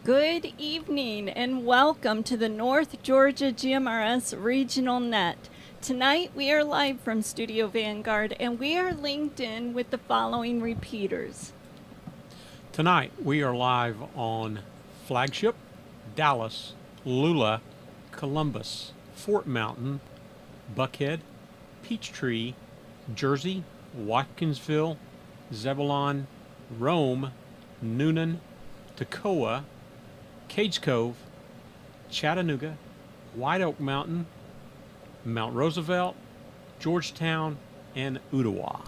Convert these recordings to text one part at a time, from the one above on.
Good evening and welcome to the North Georgia GMRS Regional Net. Tonight we are live from Studio Vanguard and we are linked in with the following repeaters. Tonight we are live on Flagship, Dallas, Lula, Columbus, Fort Mountain, Buckhead, Peachtree, Jersey, Watkinsville, Zebulon, Rome, Noonan, Toccoa, Cage Cove, Chattanooga, White Oak Mountain, Mount Roosevelt, Georgetown, and Ottawa.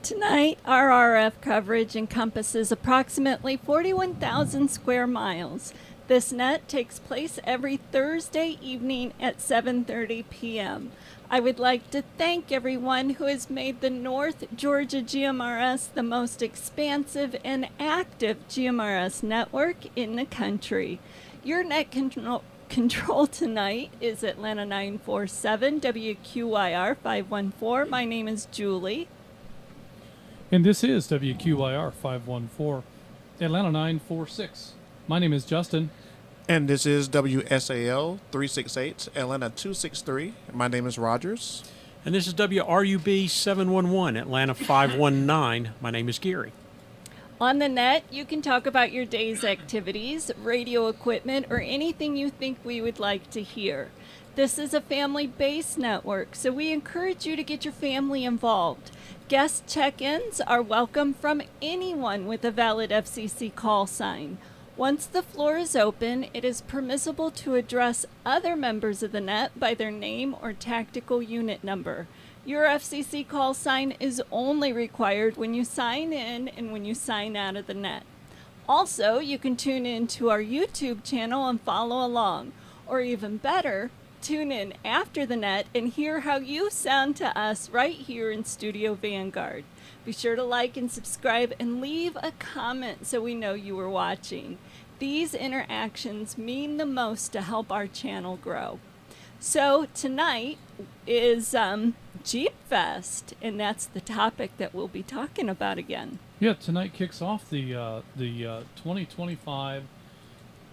Tonight, our RF coverage encompasses approximately 41,000 square miles. This net takes place every Thursday evening at 7:30 p.m. I would like to thank everyone who has made the North Georgia GMRS the most expansive and active GMRS network in the country. Your net control tonight is Atlanta 947, WQYR 514. My name is Julie. And this is WQYR 514, Atlanta 946. My name is Justin. And this is WSAL 368, Atlanta 263. My name is Rogers. And this is WRUB 711, Atlanta 519. My name is Gary. On the net, you can talk about your day's activities, radio equipment, or anything you think we would like to hear. This is a family-based network, so we encourage you to get your family involved. Guest check-ins are welcome from anyone with a valid FCC call sign. Once the floor is open, it is permissible to address other members of the net by their name or tactical unit number. Your FCC call sign is only required when you sign in and when you sign out of the net. Also, you can tune in to our YouTube channel and follow along, or even better, tune in after the net and hear how you sound to us right here in Studio Vanguard. Be sure to like and subscribe and leave a comment so we know you are watching. These interactions mean the most to help our channel grow. So tonight is Jeepfest, and that's the topic that we'll be talking about again. Yeah, tonight kicks off the 2025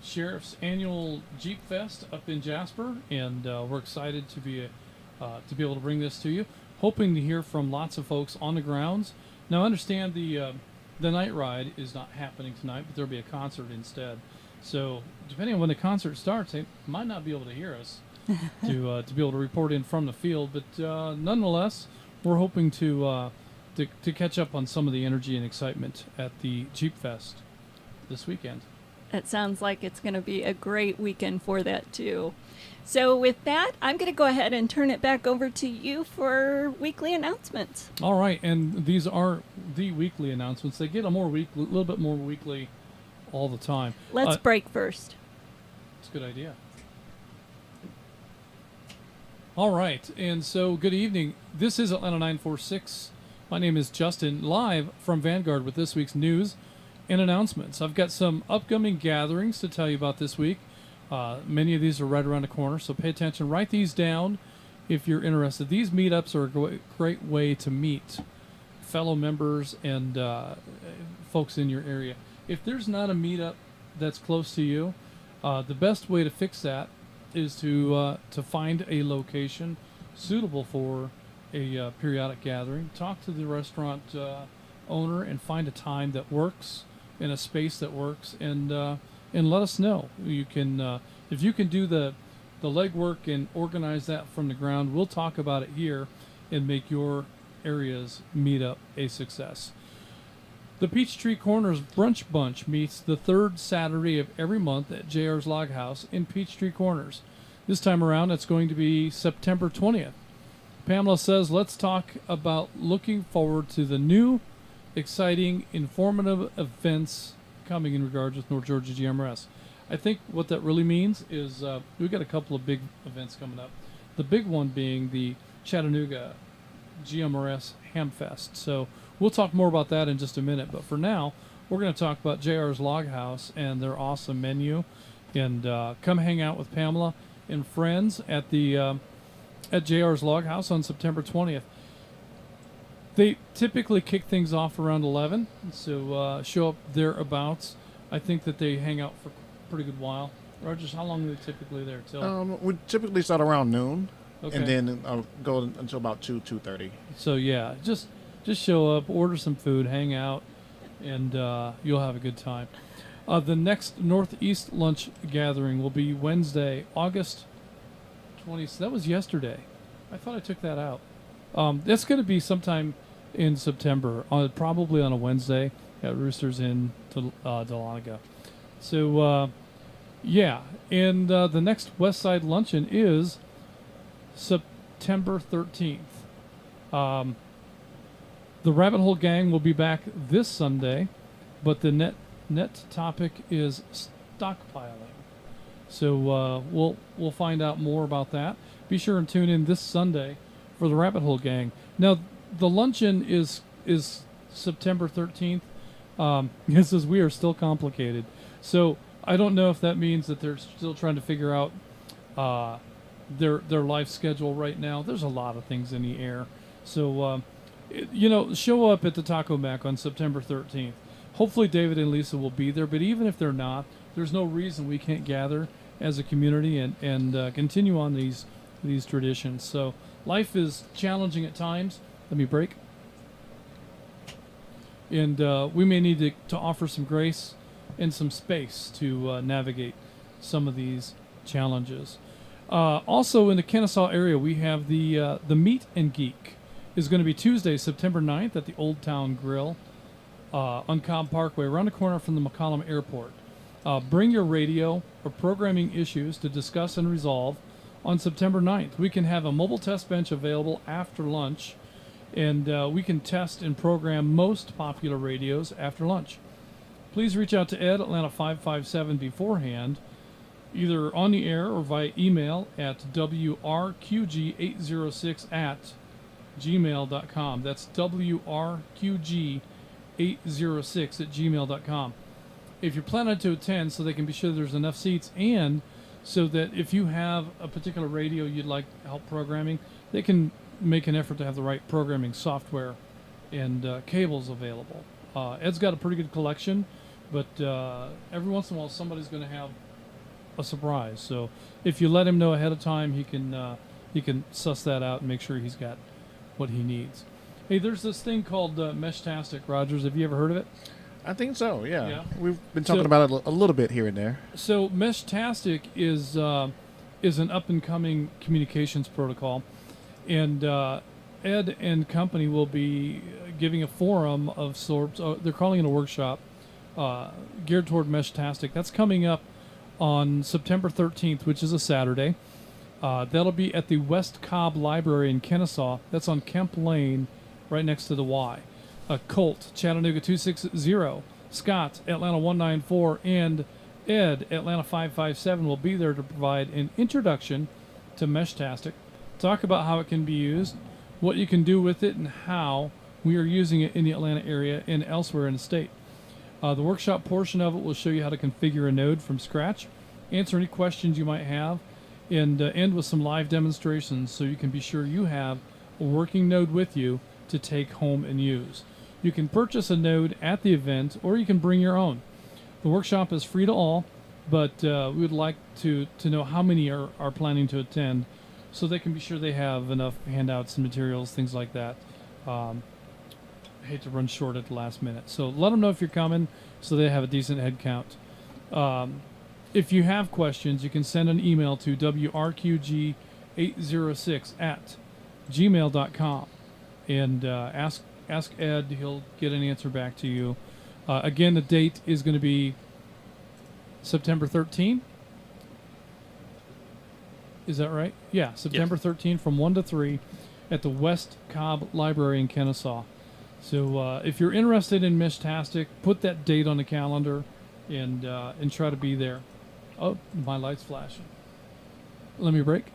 Sheriff's Annual Jeepfest up in Jasper, and we're excited to be able to bring this to you. Hoping to hear from lots of folks on the grounds. Now, understand the night ride is not happening tonight, but there'll be a concert instead. So, depending on when the concert starts, they might not be able to hear us to be able to report in from the field. But nonetheless, we're hoping to catch up on some of the energy and excitement at the Jeepfest this weekend. It sounds like it's going to be a great weekend for that, too. So with that, I'm going to go ahead and turn it back over to you for weekly announcements. All right, and these are the weekly announcements. They get a little bit more weekly all the time. Let's break first. It's a good idea. All right, and so good evening. This is Atlanta 946. My name is Justin, live from Vanguard with this week's news and announcements. I've got some upcoming gatherings to tell you about this week. Many of these are right around the corner, so pay attention. Write these down if you're interested. These meetups are a great way to meet fellow members and folks in your area. If there's not a meetup that's close to you, the best way to fix that is to find a location suitable for a periodic gathering. Talk to the restaurant owner and find a time that works in a space that works, and let us know. You can, if you can do the legwork and organize that from the ground, we'll talk about it here and make your area's meetup a success. The Peachtree Corners Brunch Bunch meets the third Saturday of every month at JR's Log House in Peachtree Corners. This time around, it's going to be September 20th. Pamela says, let's talk about looking forward to the new, exciting, informative events coming in regards with North Georgia GMRS. I think what that really means is we've got a couple of big events coming up. The big one being the Chattanooga GMRS Hamfest. So we'll talk more about that in just a minute. But for now, we're going to talk about JR's Log House and their awesome menu. And come hang out with Pamela and friends at the at JR's Log House on September 20th. They typically kick things off around 11, so show up thereabouts. I think that they hang out for a pretty good while. Rogers, how long are they typically there till? We typically start around noon, Okay. and then go until about 2:30. So yeah, just show up, order some food, hang out, and you'll have a good time. The next Northeast lunch gathering will be Wednesday, August 20th. That was yesterday. I thought I took that out. That's going to be sometime in September, probably on a Wednesday at Roosters in Dahlonega. So, yeah. And the next West Side Luncheon is September 13th. The Rabbit Hole Gang will be back this Sunday, but the net topic is stockpiling. So we'll find out more about that. Be sure and tune in this Sunday for the Rabbit Hole Gang. Now, the luncheon is September 13th. It says we are still complicated. So I don't know if that means that they're still trying to figure out their life schedule right now. There's a lot of things in the air. So, show up at the Taco Mac on September 13th. Hopefully David and Lisa will be there, but even if they're not, there's no reason we can't gather as a community and continue on these traditions. So life is challenging at times. Let me break. And we may need to offer some grace and some space to navigate some of these challenges. Also in the Kennesaw area, we have the Meet and Geek is going to be Tuesday, September 9th at the Old Town Grill on Cobb Parkway, around the corner from the McCollum Airport. Bring your radio or programming issues to discuss and resolve on September 9th. We can have a mobile test bench available after lunch, and we can test and program most popular radios after lunch. Please reach out to Ed, Atlanta 557 beforehand, either on the air or via email at wrqg806@gmail.com. That's wrqg806@gmail.com. If you're planning to attend, so they can be sure there's enough seats, and so that if you have a particular radio you'd like help programming, they can make an effort to have the right programming software and cables available. Ed's got a pretty good collection, but every once in a while somebody's going to have a surprise. So if you let him know ahead of time, he can suss that out and make sure he's got what he needs. Hey, there's this thing called Meshtastic, Rogers. Have you ever heard of it? I think so. Yeah. Yeah. We've been talking about it a little bit here and there. So Meshtastic is an up-and-coming communications protocol, and Ed and company will be giving a forum of sorts. They're calling it a workshop geared toward Meshtastic. That's coming up on September 13th, which is a Saturday. That'll be at the West Cobb Library in Kennesaw. That's on Kemp Lane, right next to the Y. Colt, Chattanooga 260, Scott, Atlanta 194, and Ed, Atlanta 557 will be there to provide an introduction to Meshtastic, talk about how it can be used, what you can do with it, and how we are using it in the Atlanta area and elsewhere in the state. The workshop portion of it will show you how to configure a node from scratch, answer any questions you might have, and end with some live demonstrations so you can be sure you have a working node with you to take home and use. You can purchase a node at the event, or you can bring your own. The workshop is free to all, but we would like to know how many are planning to attend so they can be sure they have enough handouts and materials, things like that. I hate to run short at the last minute. So let them know if you're coming so they have a decent head count. If you have questions, you can send an email to wrqg806@gmail.com and ask Ed. He'll get an answer back to you. Again, the date is going to be September 13th. Is that right? Yeah, September 13th from 1 to 3 at the West Cobb Library in Kennesaw. So if you're interested in Meshtastic, put that date on the calendar and try to be there. Oh, my light's flashing. Let me break.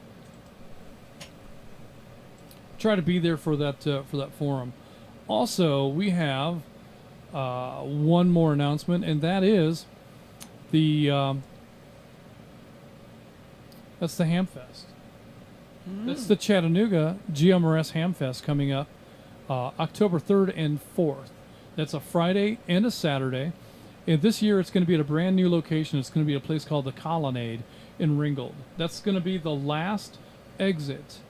Try to be there for that forum. Also, we have one more announcement, and that is that's the Hamfest. That's the Chattanooga GMRS Hamfest coming up October 3rd and 4th. That's a Friday and a Saturday, And this year it's going to be at a brand new location. It's going to be a place called the Colonnade in Ringgold. That's going to be the last exit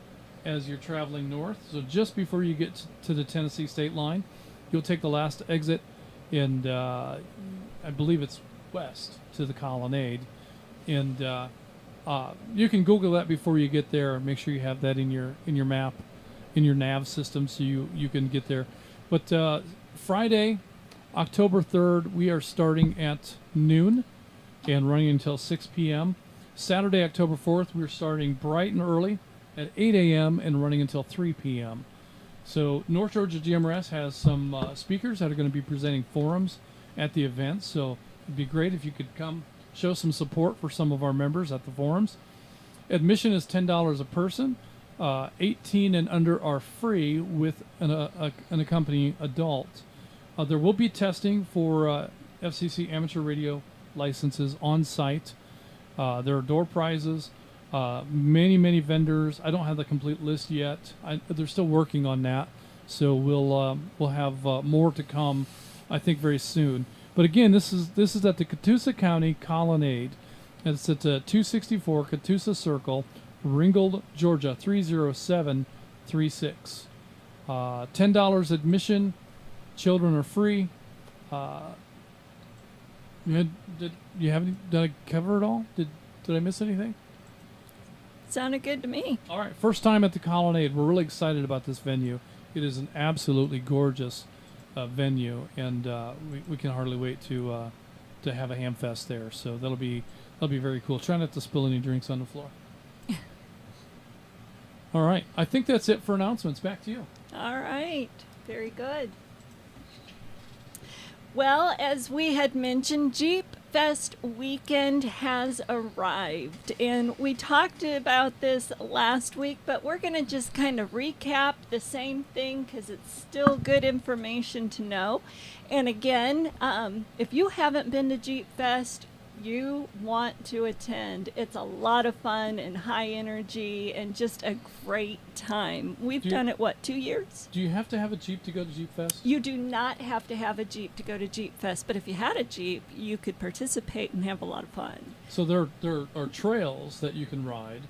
as you're traveling north. So just before you get to the Tennessee state line, you'll take the last exit, and I believe it's west to the Colonnade. And you can Google that before you get there. Make sure you have that in your map, in your nav system, so you can get there. But Friday, October 3rd, we are starting at noon and running until 6 p.m. Saturday, October 4th, we're starting bright and early at 8 a.m. and running until 3 p.m. So North Georgia GMRS has some speakers that are going to be presenting forums at the event. So it'd be great if you could come show some support for some of our members at the forums. Admission is $10 a person. 18 and under are free with an accompanying adult. There will be testing for FCC amateur radio licenses on site. There are door prizes, many vendors. I don't have the complete list yet. They're still working on that, so we'll have more to come, I think, very soon. But again, this is at the Catoosa County Colonnade. And it's at 264 Catoosa Circle, Ringgold, Georgia 30736. $10 admission. Children are free. Did I cover it all? Did I miss anything? Sounded good to me. All right, first time at the Colonnade. We're really excited about this venue. It is an absolutely gorgeous venue, and we can hardly wait to have a ham fest there. So that'll be very cool. Try not to spill any drinks on the floor. All right, I think that's it for announcements. Back to you. All right. Very good. Well, as we had mentioned, Jeepfest weekend has arrived, and we talked about this last week, but we're going to just kind of recap the same thing because it's still good information to know. And again, if you haven't been to Jeepfest, you want to attend. It's a lot of fun and high energy and just a great time. We've done it, 2 years? Do you have to have a Jeep to go to Jeepfest? You do not have to have a Jeep to go to Jeepfest, but if you had a Jeep, you could participate and have a lot of fun. So there are trails that you can ride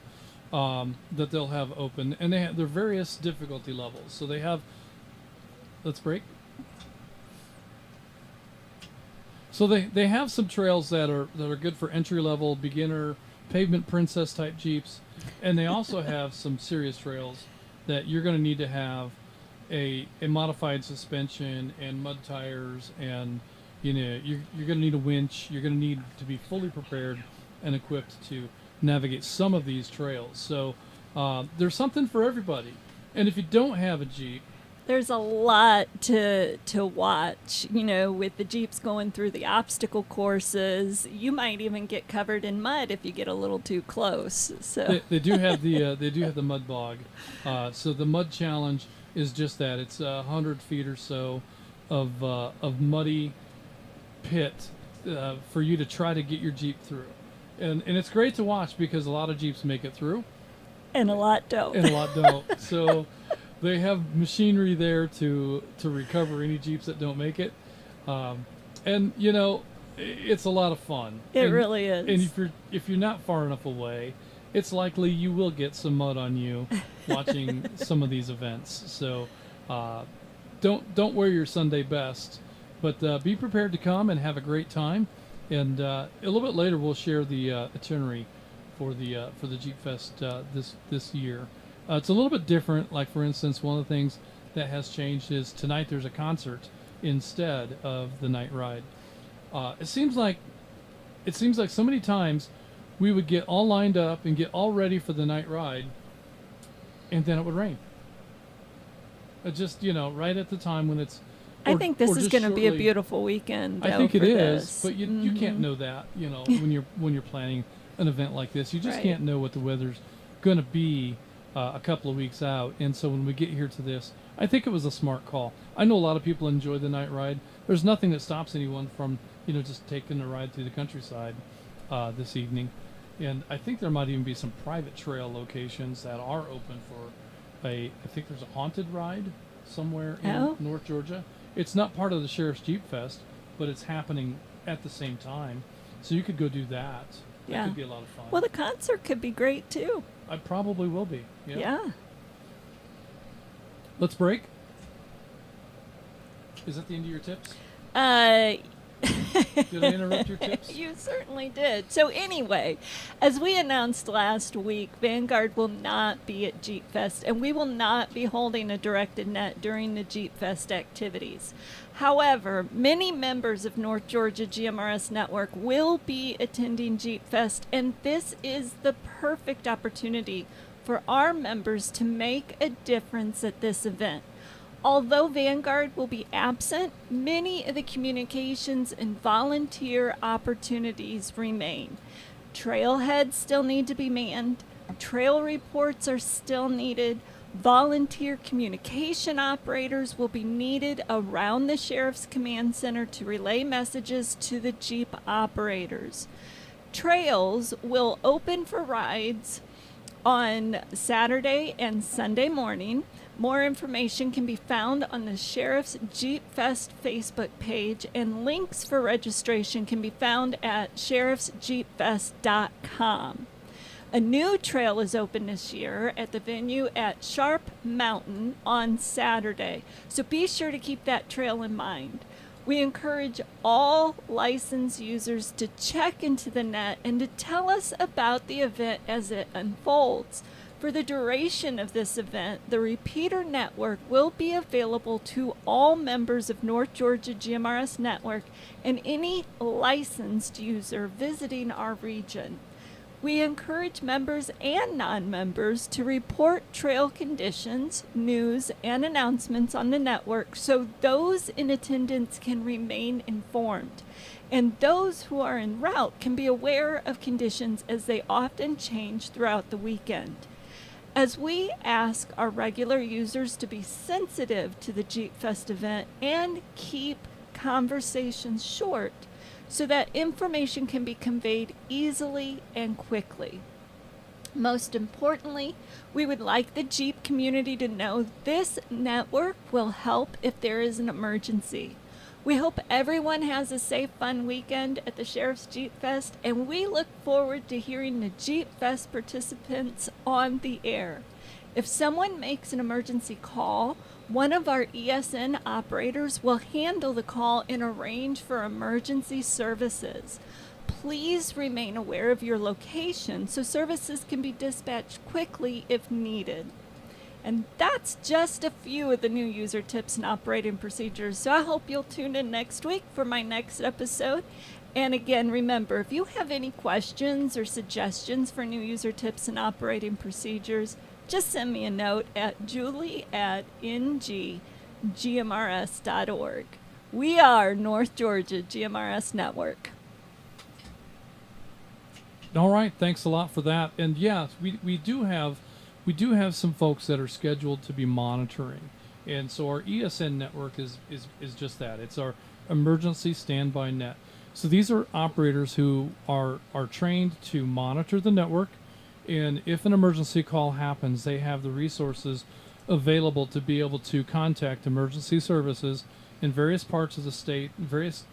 that they'll have open, and they're various difficulty levels. So they have, let's break. So they have some trails that are good for entry level, beginner, pavement princess type Jeeps, and they also have some serious trails that you're going to need to have a modified suspension and mud tires, and you're going to need a winch. You're going to need to be fully prepared and equipped to navigate some of these trails. So there's something for everybody. And if you don't have a Jeep, there's a lot to watch, with the Jeeps going through the obstacle courses. You might even get covered in mud if you get a little too close. So they do have the mud bog. So the mud challenge is just that. It's 100 feet or so of muddy pit for you to try to get your Jeep through. And it's great to watch because a lot of Jeeps make it through. And a lot don't. And a lot don't. So they have machinery there to recover any Jeeps that don't make it. And it's a lot of fun. It really is. And if you're not far enough away, it's likely you will get some mud on you watching some of these events. So don't wear your Sunday best, but be prepared to come and have a great time. And a little bit later, we'll share the itinerary for the Jeepfest this year. It's a little bit different. Like, for instance, one of the things that has changed is tonight there's a concert instead of the night ride. It seems like so many times we would get all lined up and get all ready for the night ride, and then it would rain. Just right at the time when it's. I think this is going to be a beautiful weekend. I think it is, but you can't know that. When you're planning an event like this, you just can't know what the weather's going to be a couple of weeks out. And so when we get here to this, I think it was a smart call. I know a lot of people enjoy the night ride. There's nothing that stops anyone from just taking a ride through the countryside this evening. And I think there might even be some private trail locations that are open for I think there's a haunted ride somewhere in North Georgia. It's not part of the Sheriff's Jeepfest, but it's happening at the same time. So you could go do that. Yeah. That could be a lot of fun. Well, the concert could be great too. I probably will be. Yeah. Yeah. Let's break. Is that the end of your tips? Did I interrupt your tips? You certainly did. So anyway, as we announced last week, Vanguard will not be at Jeepfest, and we will not be holding a directed net during the Jeepfest activities. However, many members of North Georgia GMRS Network will be attending Jeepfest, and this is the perfect opportunity for our members to make a difference at this event. Although Vanguard will be absent, many of the communications and volunteer opportunities remain. Trailheads still need to be manned. Trail reports are still needed. Volunteer communication operators will be needed around the Sheriff's Command Center to relay messages to the Jeep operators. Trails will open for rides on Saturday and Sunday morning. More information can be found on the Sheriff's Jeepfest Facebook page, and links for registration can be found at sheriffsjeepfest.com. A new trail is open this year at the venue at Sharp Mountain on Saturday, so be sure to keep that trail in mind. We encourage all licensed users to check into the net and to tell us about the event as it unfolds. For the duration of this event, the repeater network will be available to all members of North Georgia GMRS Network and any licensed user visiting our region. We encourage members and non-members to report trail conditions, news, and announcements on the network so those in attendance can remain informed. And those who are en route can be aware of conditions as they often change throughout the weekend. As we ask our regular users to be sensitive to the Jeepfest event and keep conversations short so that information can be conveyed easily and quickly. Most importantly, we would like the Jeep community to know this network will help if there is an emergency. We hope everyone has a safe, fun weekend at the Sheriff's Jeepfest, and we look forward to hearing the Jeepfest participants on the air. If someone makes an emergency call, one of our ESN operators will handle the call and arrange for emergency services. Please remain aware of your location so services can be dispatched quickly if needed. And that's just a few of the new user tips and operating procedures. So I hope you'll tune in next week for my next episode. And again, remember, if you have any questions or suggestions for new user tips and operating procedures, just send me a note at julie@nggmrs.org. We are North Georgia GMRS Network. All right, thanks a lot for that. And yes, we do have some folks that are scheduled to be monitoring. And so our ESN network is just that. It's our emergency standby net. So these are operators who are trained to monitor the network, and if an emergency call happens, they have the resources available to be able to contact emergency services in various parts of the state, various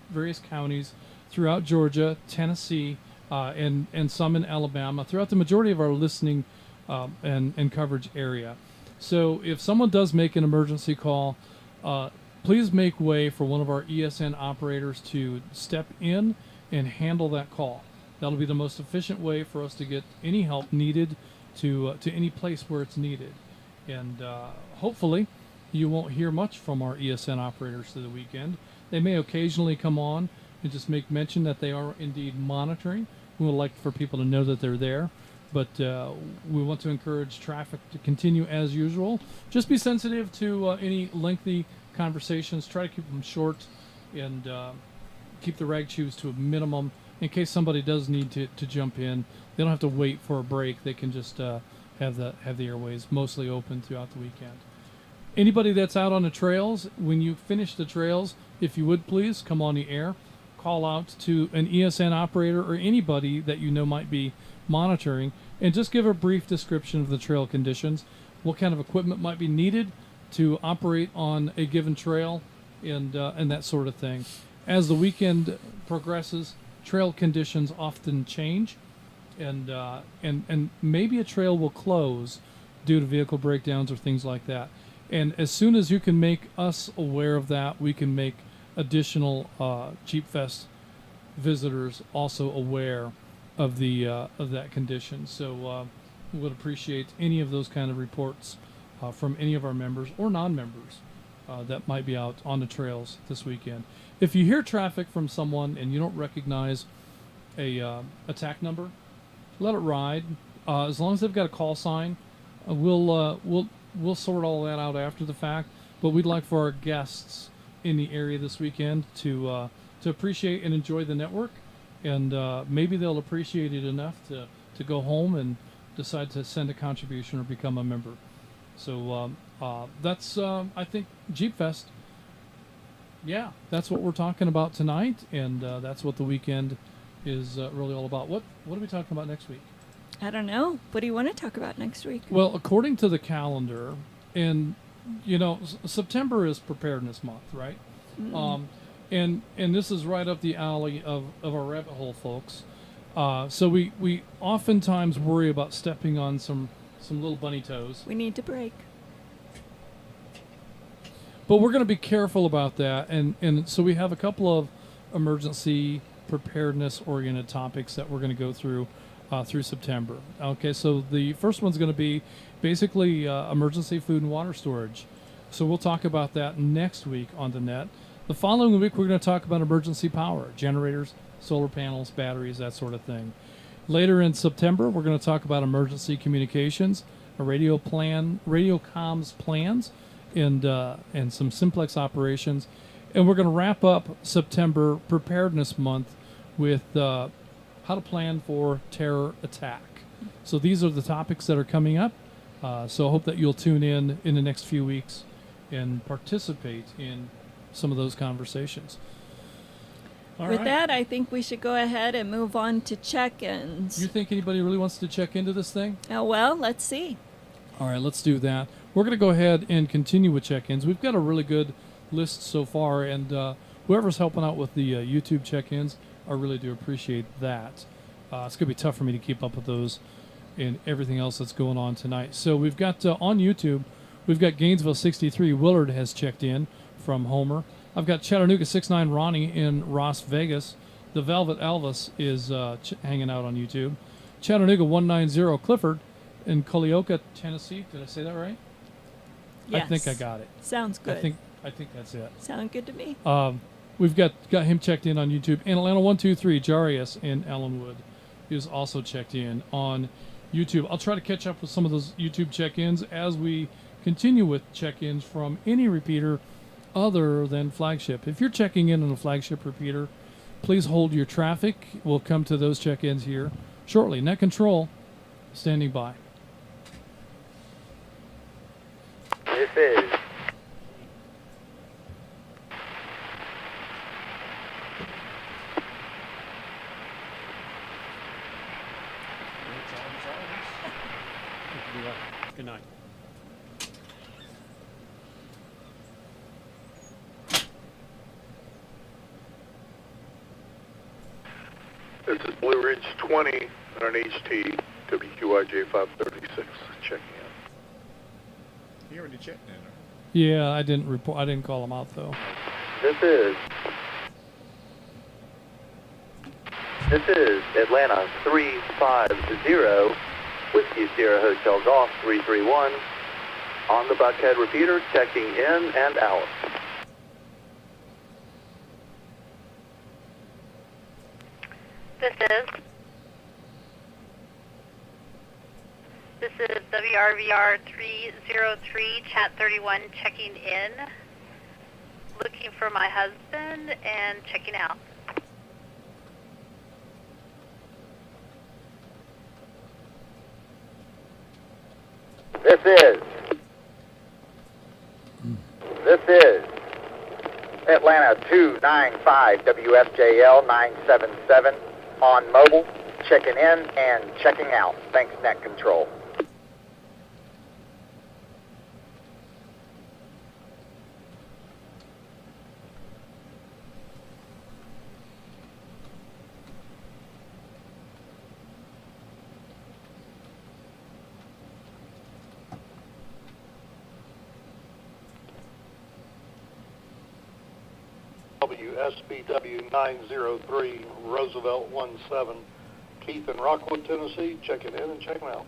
counties throughout Georgia, Tennessee, and some in Alabama, throughout the majority of our listening and coverage area. So if someone does make an emergency call, please make way for one of our ESN operators to step in and handle that call. That'll be the most efficient way for us to get any help needed to any place where it's needed. And hopefully you won't hear much from our ESN operators through the weekend. They may occasionally come on and just make mention that they are indeed monitoring. We would like for people to know that they're there. But we want to encourage traffic to continue as usual. Just be sensitive to any lengthy conversations. Try to keep them short and keep the rag chews to a minimum in case somebody does need to jump in. They don't have to wait for a break. They can just have the airways mostly open throughout the weekend. Anybody that's out on the trails, when you finish the trails, if you would please come on the air, call out to an ESN operator or anybody that you know might be monitoring, and just give a brief description of the trail conditions, what kind of equipment might be needed to operate on a given trail, and that sort of thing. as the weekend progresses, trail conditions often change, and maybe a trail will close due to vehicle breakdowns or things like that. And as soon as you can make us aware of that, we can make additional Jeepfest visitors also aware of that condition. So we would appreciate any of those kind of reports from any of our members or non-members that might be out on the trails this weekend. If you hear traffic from someone and you don't recognize a TAC number, let it ride. As long as they've got a call sign, we'll sort all that out after the fact. But we'd like for our guests in the area this weekend to appreciate and enjoy the network, and maybe they'll appreciate it enough to go home and decide to send a contribution or become a member. So that's I think Jeepfest. Yeah, that's what we're talking about tonight, and that's what the weekend is really all about. What are we talking about next week? I don't know. What do you want to talk about next week? Well, according to the calendar, and September is Preparedness Month, right? Mm. And this is right up the alley of our rabbit hole, folks. So we oftentimes worry about stepping on some little bunny toes. We need to break. But we're going to be careful about that, and so we have a couple of emergency preparedness-oriented topics that we're going to go through September. Okay, so the first one's going to be basically emergency food and water storage. So we'll talk about that next week on the net. The following week, we're going to talk about emergency power, generators, solar panels, batteries, that sort of thing. Later in September, we're going to talk about emergency communications, a radio comms plans, and some simplex operations. And we're going to wrap up September Preparedness Month with how to plan for terror attack. So these are the topics that are coming up. So I hope that you'll tune in the next few weeks and participate in some of those conversations. All With right. that, I think we should go ahead and move on to check-ins. You think anybody really wants to check into this thing? Oh, well, let's see. All right, let's do that. We're going to go ahead and continue with check-ins. We've got a really good list so far, and whoever's helping out with the YouTube check-ins, I really do appreciate that. It's going to be tough for me to keep up with those and everything else that's going on tonight. So we've got on YouTube, we've got Gainesville 63. Willard has checked in from Homer. I've got Chattanooga 69 Ronnie in Las Vegas. The Velvet Elvis is hanging out on YouTube. Chattanooga 190 Clifford in Culleoka, Tennessee. Did I say that right? Yes. I think I got it. Sounds good. I think that's it. Sound good to me. We've got him checked in on YouTube. And Atlanta 123 Jarius in Ellenwood is also checked in on YouTube. I'll try to catch up with some of those YouTube check-ins as we continue with check-ins from any repeater other than Flagship. If you're checking in on a Flagship repeater, please hold your traffic. We'll come to those check-ins here shortly. Net Control, standing by. This is Good night. This is Blue Ridge 20 on an HT WQIJ 536 checking in. He already checked in. Yeah, I didn't report. I didn't call him out though. This is Atlanta 350 Whiskey Sierra Hotel Golf 331 on the Buckhead repeater checking in and out. This is WRVR 303 Chat 31 checking in, looking for my husband and checking out. This is Atlanta 295 WFJL 977 on mobile, checking in and checking out. Thanks, Net Control. WSBW903, Roosevelt 17, Keith in Rockwood, Tennessee, checking in and checking out.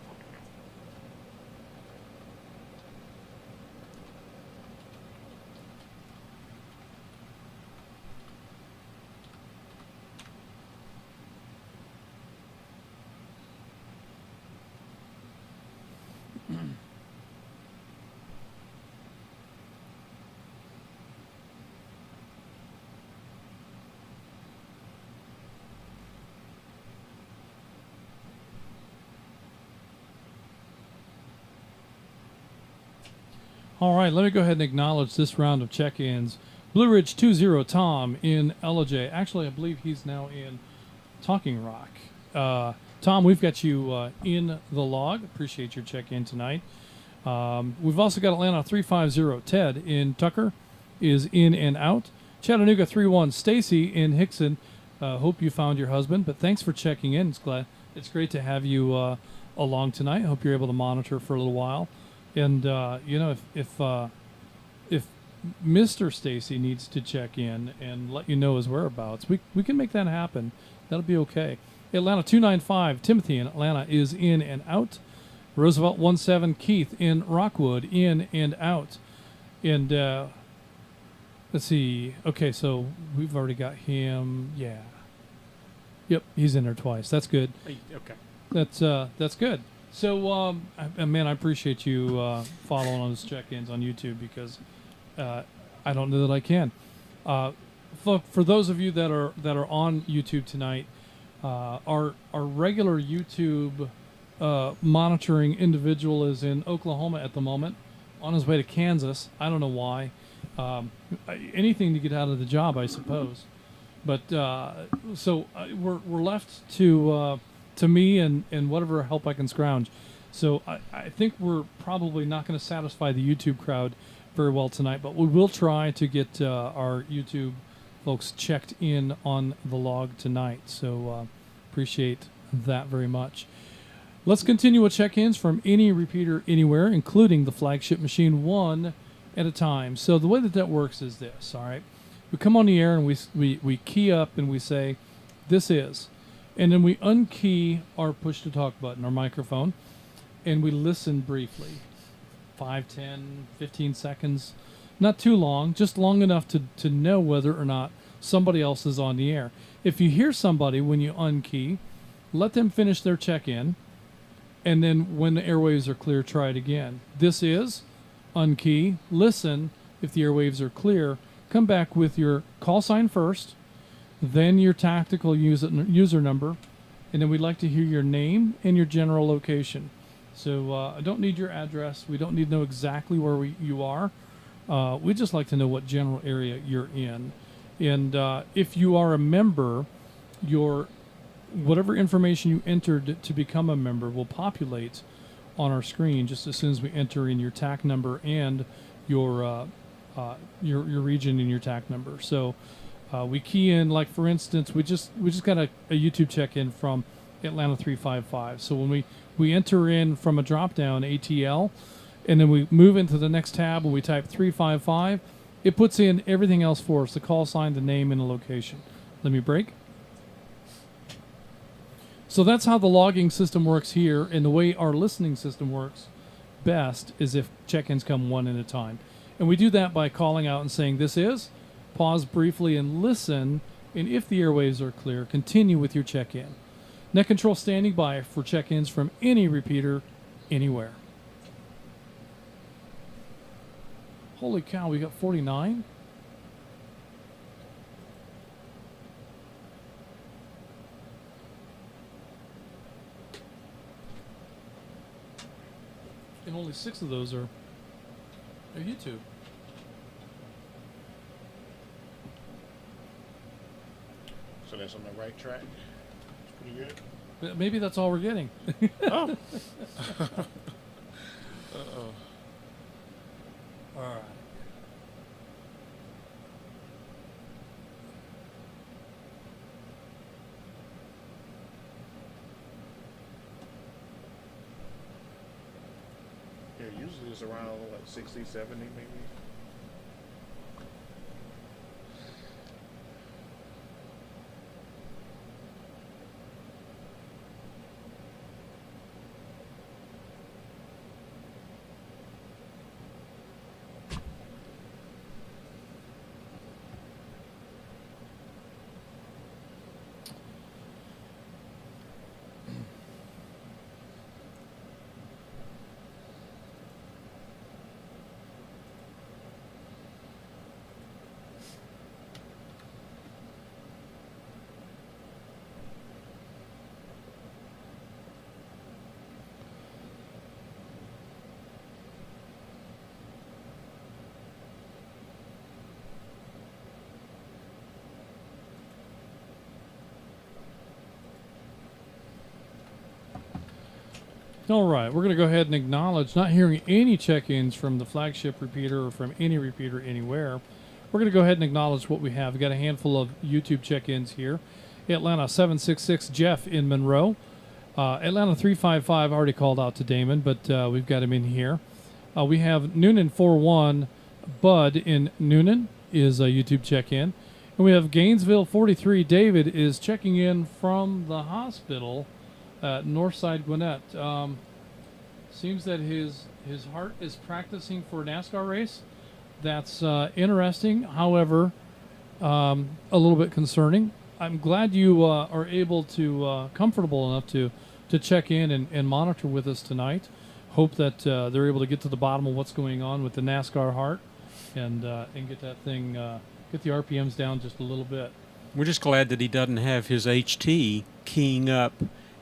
All right, let me go ahead and acknowledge this round of check-ins. Blue Ridge 20 Tom in LJ. Actually, I believe he's now in Talking Rock. Tom, we've got you in the log. Appreciate your check-in tonight. We've also got Atlanta 350 Ted in Tucker is in and out. Chattanooga 31 Stacy in Hickson. Hope you found your husband, but thanks for checking in. It's great to have you along tonight. Hope you're able to monitor for a little while. And if Mr. Stacy needs to check in and let you know his whereabouts, we can make that happen. That'll be okay. Atlanta 295 Timothy in Atlanta is in and out. Roosevelt 17 Keith in Rockwood in and out. And let's see. Okay, so we've already got him. Yeah. Yep, he's in there twice. That's good. Okay. That's good. So, man, I appreciate you following on those check-ins on YouTube because I don't know that I can. For those of you that are on YouTube tonight, our regular YouTube monitoring individual is in Oklahoma at the moment, on his way to Kansas. I don't know why. Anything to get out of the job, I suppose. But so we're left to me and whatever help I can scrounge. So I think we're probably not going to satisfy the YouTube crowd very well tonight, but we will try to get our YouTube folks checked in on the log tonight. So appreciate that very much. Let's continue with check-ins from any repeater anywhere, including the flagship machine, one at a time. So the way that works is this, all right? We come on the air and we key up and we say, this is. And then we unkey our push-to-talk button, our microphone, and we listen briefly. 5, 10, 15 seconds. Not too long, just long enough to know whether or not somebody else is on the air. If you hear somebody when you unkey, let them finish their check-in, and then when the airwaves are clear, try it again. This is unkey, listen. If the airwaves are clear, come back with your call sign first, then your tactical user number, and then we'd like to hear your name and your general location. So I don't need your address. We don't need to know exactly where you are. We just like to know what general area you're in. And if you are a member, your whatever information you entered to become a member will populate on our screen just as soon as we enter in your TAC number and your region and your TAC number. So we key in, like for instance, we just got a YouTube check-in from Atlanta 355. So when we enter in from a drop-down ATL, and then we move into the next tab and we type 355, it puts in everything else for us, the call sign, the name, and the location. Let me break. So that's how the logging system works here, and the way our listening system works best is if check-ins come one at a time. And we do that by calling out and saying, this is, pause briefly and listen, and if the airwaves are clear, continue with your check-in. Net control standing by for check-ins from any repeater anywhere. Holy cow, we got 49? And only 6 of those are YouTube. So that's on the right track. It's pretty good. Maybe that's all we're getting. Oh. All right. Yeah, usually it's around like 60, 70 maybe. All right, we're going to go ahead and acknowledge not hearing any check-ins from the flagship repeater or from any repeater anywhere. We're going to go ahead and acknowledge what we have. We've got a handful of YouTube check-ins here. Atlanta 766 Jeff in Monroe. Atlanta 355 already called out to Damon, but we've got him in here. We have Noonan 41 Bud in Noonan is a YouTube check-in. And we have Gainesville 43 David is checking in from the hospital at Northside Gwinnett. Seems that his heart is practicing for a NASCAR race. That's interesting. However, a little bit concerning. I'm glad you are able to comfortable enough to check in and monitor with us tonight. Hope that they're able to get to the bottom of what's going on with the NASCAR heart and get that thing get the RPMs down just a little bit. We're just glad that he doesn't have his HT keying up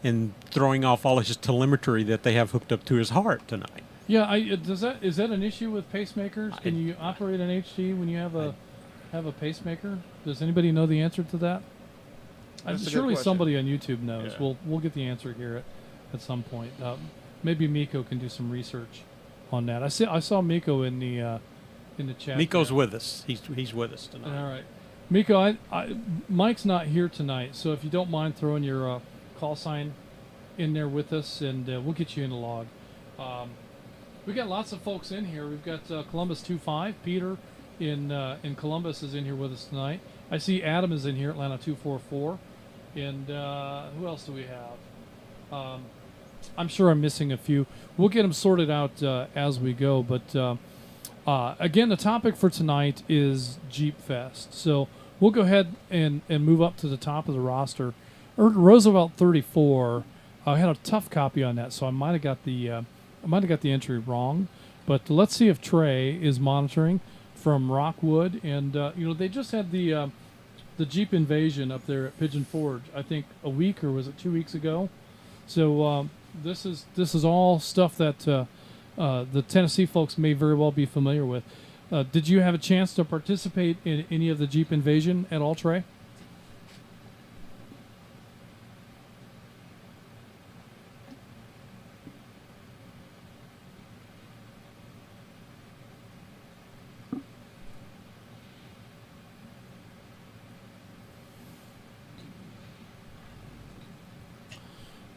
and throwing off all his telemetry that they have hooked up to his heart tonight. Yeah, is that an issue with pacemakers? Can you operate an HT when you have a pacemaker? Does anybody know the answer to that? Surely somebody on YouTube knows. Yeah. We'll get the answer here at some point. Maybe Miko can do some research on that. I saw Miko in the chat. Miko's there. with us. He's with us tonight. All right, Miko. Mike's not here tonight, so if you don't mind throwing your call sign in there with us, and we'll get you in the log. We got lots of folks in here. We've got Columbus 25. Peter in Columbus is in here with us tonight. I see Adam is in here. Atlanta 244. And who else do we have? I'm sure I'm missing a few. We'll get them sorted out as we go. But again, the topic for tonight is Jeepfest. So we'll go ahead and move up to the top of the roster. Roosevelt 34. I had a tough copy on that, so I might have got the entry wrong. But let's see if Trey is monitoring from Rockwood. And they just had the Jeep invasion up there at Pigeon Forge, I think a week or was it 2 weeks ago. So this is all stuff that the Tennessee folks may very well be familiar with. Did you have a chance to participate in any of the Jeep invasion at all, Trey?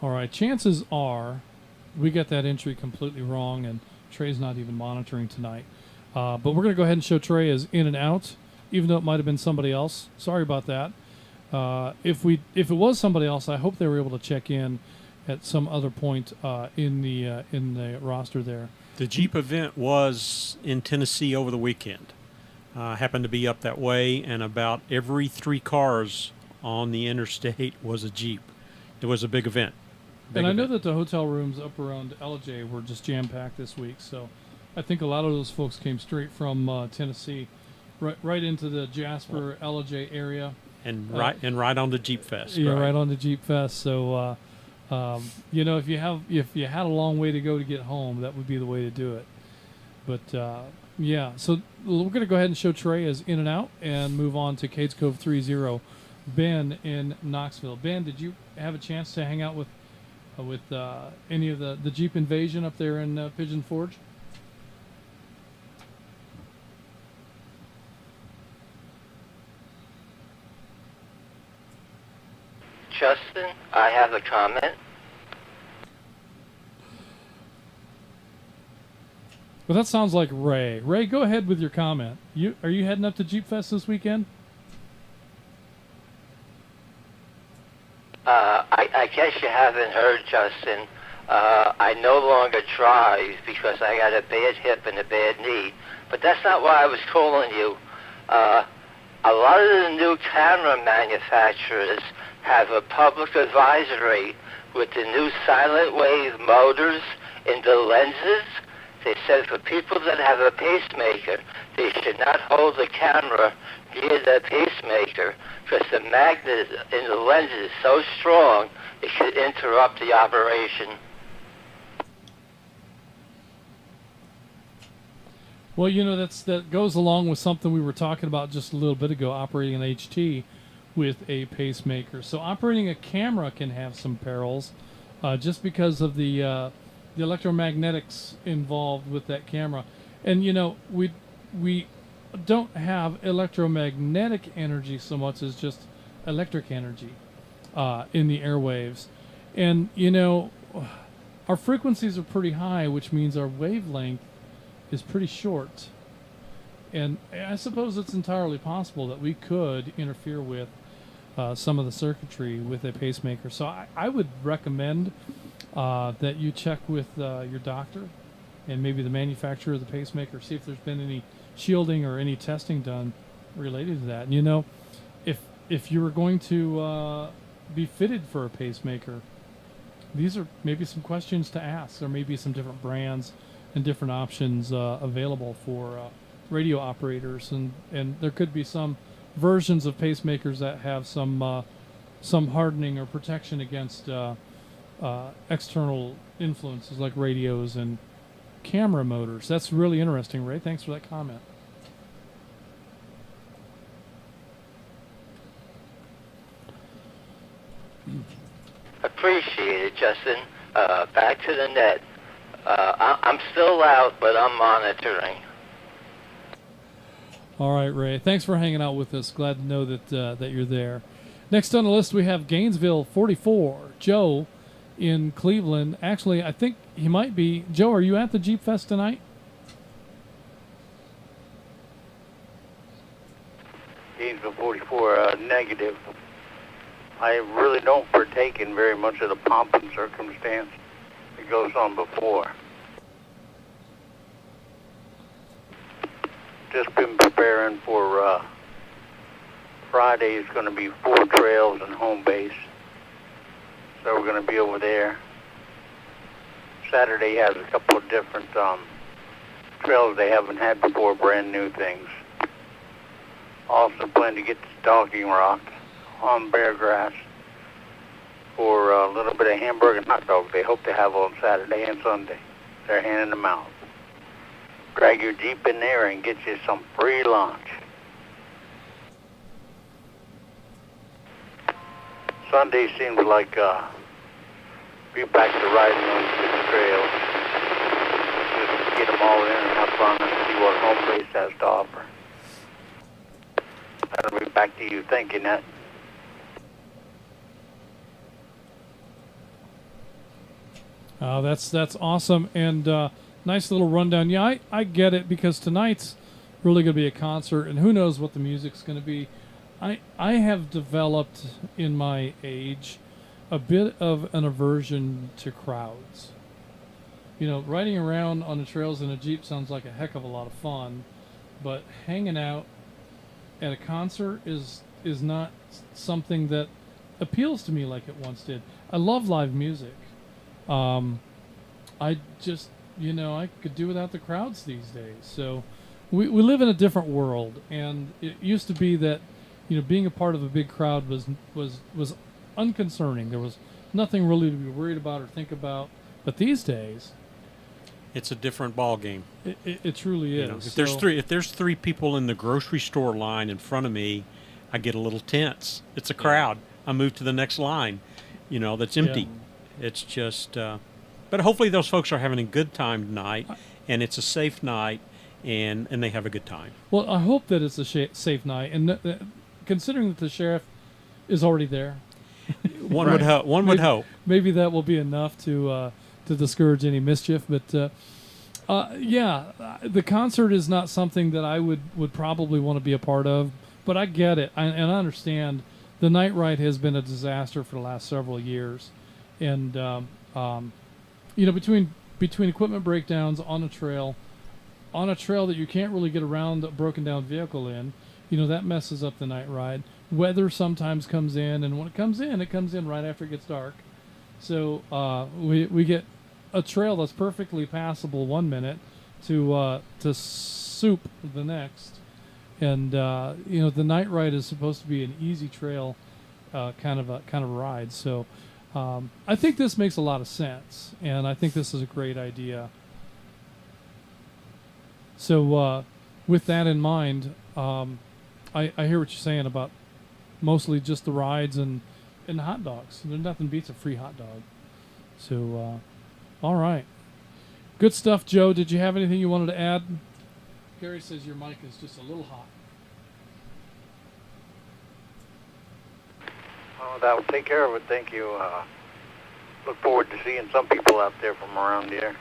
All right, chances are we got that entry completely wrong, and Trey's not even monitoring tonight. But we're going to go ahead and show Trey as in and out, even though it might have been somebody else. Sorry about that. If it was somebody else, I hope they were able to check in at some other point in the roster there. The Jeep event was in Tennessee over the weekend. Happened to be up that way, and about every 3 cars on the interstate was a Jeep. It was a big event. And I know that the hotel rooms up around LJ were just jam-packed this week, so I think a lot of those folks came straight from Tennessee, right into the Jasper, LJ area. And right on to Jeepfest. Yeah, right on to Jeepfest. So, if you had a long way to go to get home, that would be the way to do it. But yeah, so we're going to go ahead and show Trey as in and out, and move on to Cades Cove 30, Ben in Knoxville. Ben, did you have a chance to hang out with any of the Jeep invasion up there in Pigeon Forge? Justin, I have a comment. Well, that sounds like Ray. Ray, go ahead with your comment. Are you heading up to Jeepfest this weekend? I guess you haven't heard, Justin. I no longer drive because I got a bad hip and a bad knee. But that's not why I was calling you. A lot of the new camera manufacturers have a public advisory with the new silent wave motors in the lenses. They said for people that have a pacemaker, they should not hold the camera near the pacemaker because the magnet in the lens is so strong it could interrupt the operation. Well, that goes along with something we were talking about just a little bit ago, operating an HT with a pacemaker. So operating a camera can have some perils just because of the the electromagnetics involved with that camera. And we don't have electromagnetic energy so much as just electric energy in the airwaves. And our frequencies are pretty high, which means our wavelength is pretty short. And I suppose it's entirely possible that we could interfere with some of the circuitry with a pacemaker. So I would recommend that you check with your doctor and maybe the manufacturer of the pacemaker, see if there's been any shielding or any testing done related to that. And if you were going to be fitted for a pacemaker, these are maybe some questions to ask. There may be some different brands and different options available for radio operators, and there could be some versions of pacemakers that have some hardening or protection against external influences like radios and camera motors. That's really interesting, Ray. Thanks for that comment. Appreciate it, Justin. Back to the net. I'm still out, but I'm monitoring. All right, Ray. Thanks for hanging out with us. Glad to know that you're there. Next on the list, we have Gainesville 44, Joe in Cleveland. Actually, I think he might be. Joe, are you at the Jeepfest tonight? Gainesville 44, negative. I really don't partake in very much of the pomp and circumstance that goes on before. Just been preparing for Friday is going to be 4 trails and home base. So we're going to be over there. Saturday has a couple of different trails they haven't had before, brand new things. Also plan to get to Stalking Rock on bare grass for a little bit of hamburger and hot dog they hope to have on Saturday and Sunday. They're handing them out. Drag your Jeep in there and get you some free lunch. Sunday seems like be back to riding on 6 trails. Just get them all in and have fun and see what home base has to offer. That'll be back to you thinking that. That's awesome, and nice little rundown. Yeah, I get it, because tonight's really going to be a concert, and who knows what the music's going to be. I have developed in my age a bit of an aversion to crowds. Riding around on the trails in a Jeep sounds like a heck of a lot of fun, but hanging out at a concert is not something that appeals to me like it once did. I love live music. I just, I could do without the crowds these days. So we live in a different world, and it used to be that, being a part of a big crowd was unconcerning. There was nothing really to be worried about or think about. But these days, it's a different ball game. It truly is. If there's three people in the grocery store line in front of me, I get a little tense. It's a crowd. I move to the next line, that's empty. Yeah. It's just, but hopefully those folks are having a good time tonight, and it's a safe night, and they have a good time. Well, I hope that it's a safe night, and considering that the sheriff is already there, one would hope. Would hope. Maybe that will be enough to discourage any mischief. But the concert is not something that I would probably want to be a part of. But I get it, and I understand. The night ride has been a disaster for the last several years, and between equipment breakdowns on a trail that you can't really get around a broken down vehicle in, that messes up the night ride. Weather sometimes comes in, and when it comes in right after it gets dark. So we get a trail that's perfectly passable 1 minute to soup the next. And the night ride is supposed to be an easy trail kind of ride. So I think this makes a lot of sense, and I think this is a great idea. So with that in mind, I hear what you're saying about mostly just the rides and hot dogs. There's nothing beats a free hot dog. So all right. Good stuff, Joe. Did you have anything you wanted to add? Gary says your mic is just a little hot. Oh, that will take care of it. Thank you. Look forward to seeing some people out there from around here.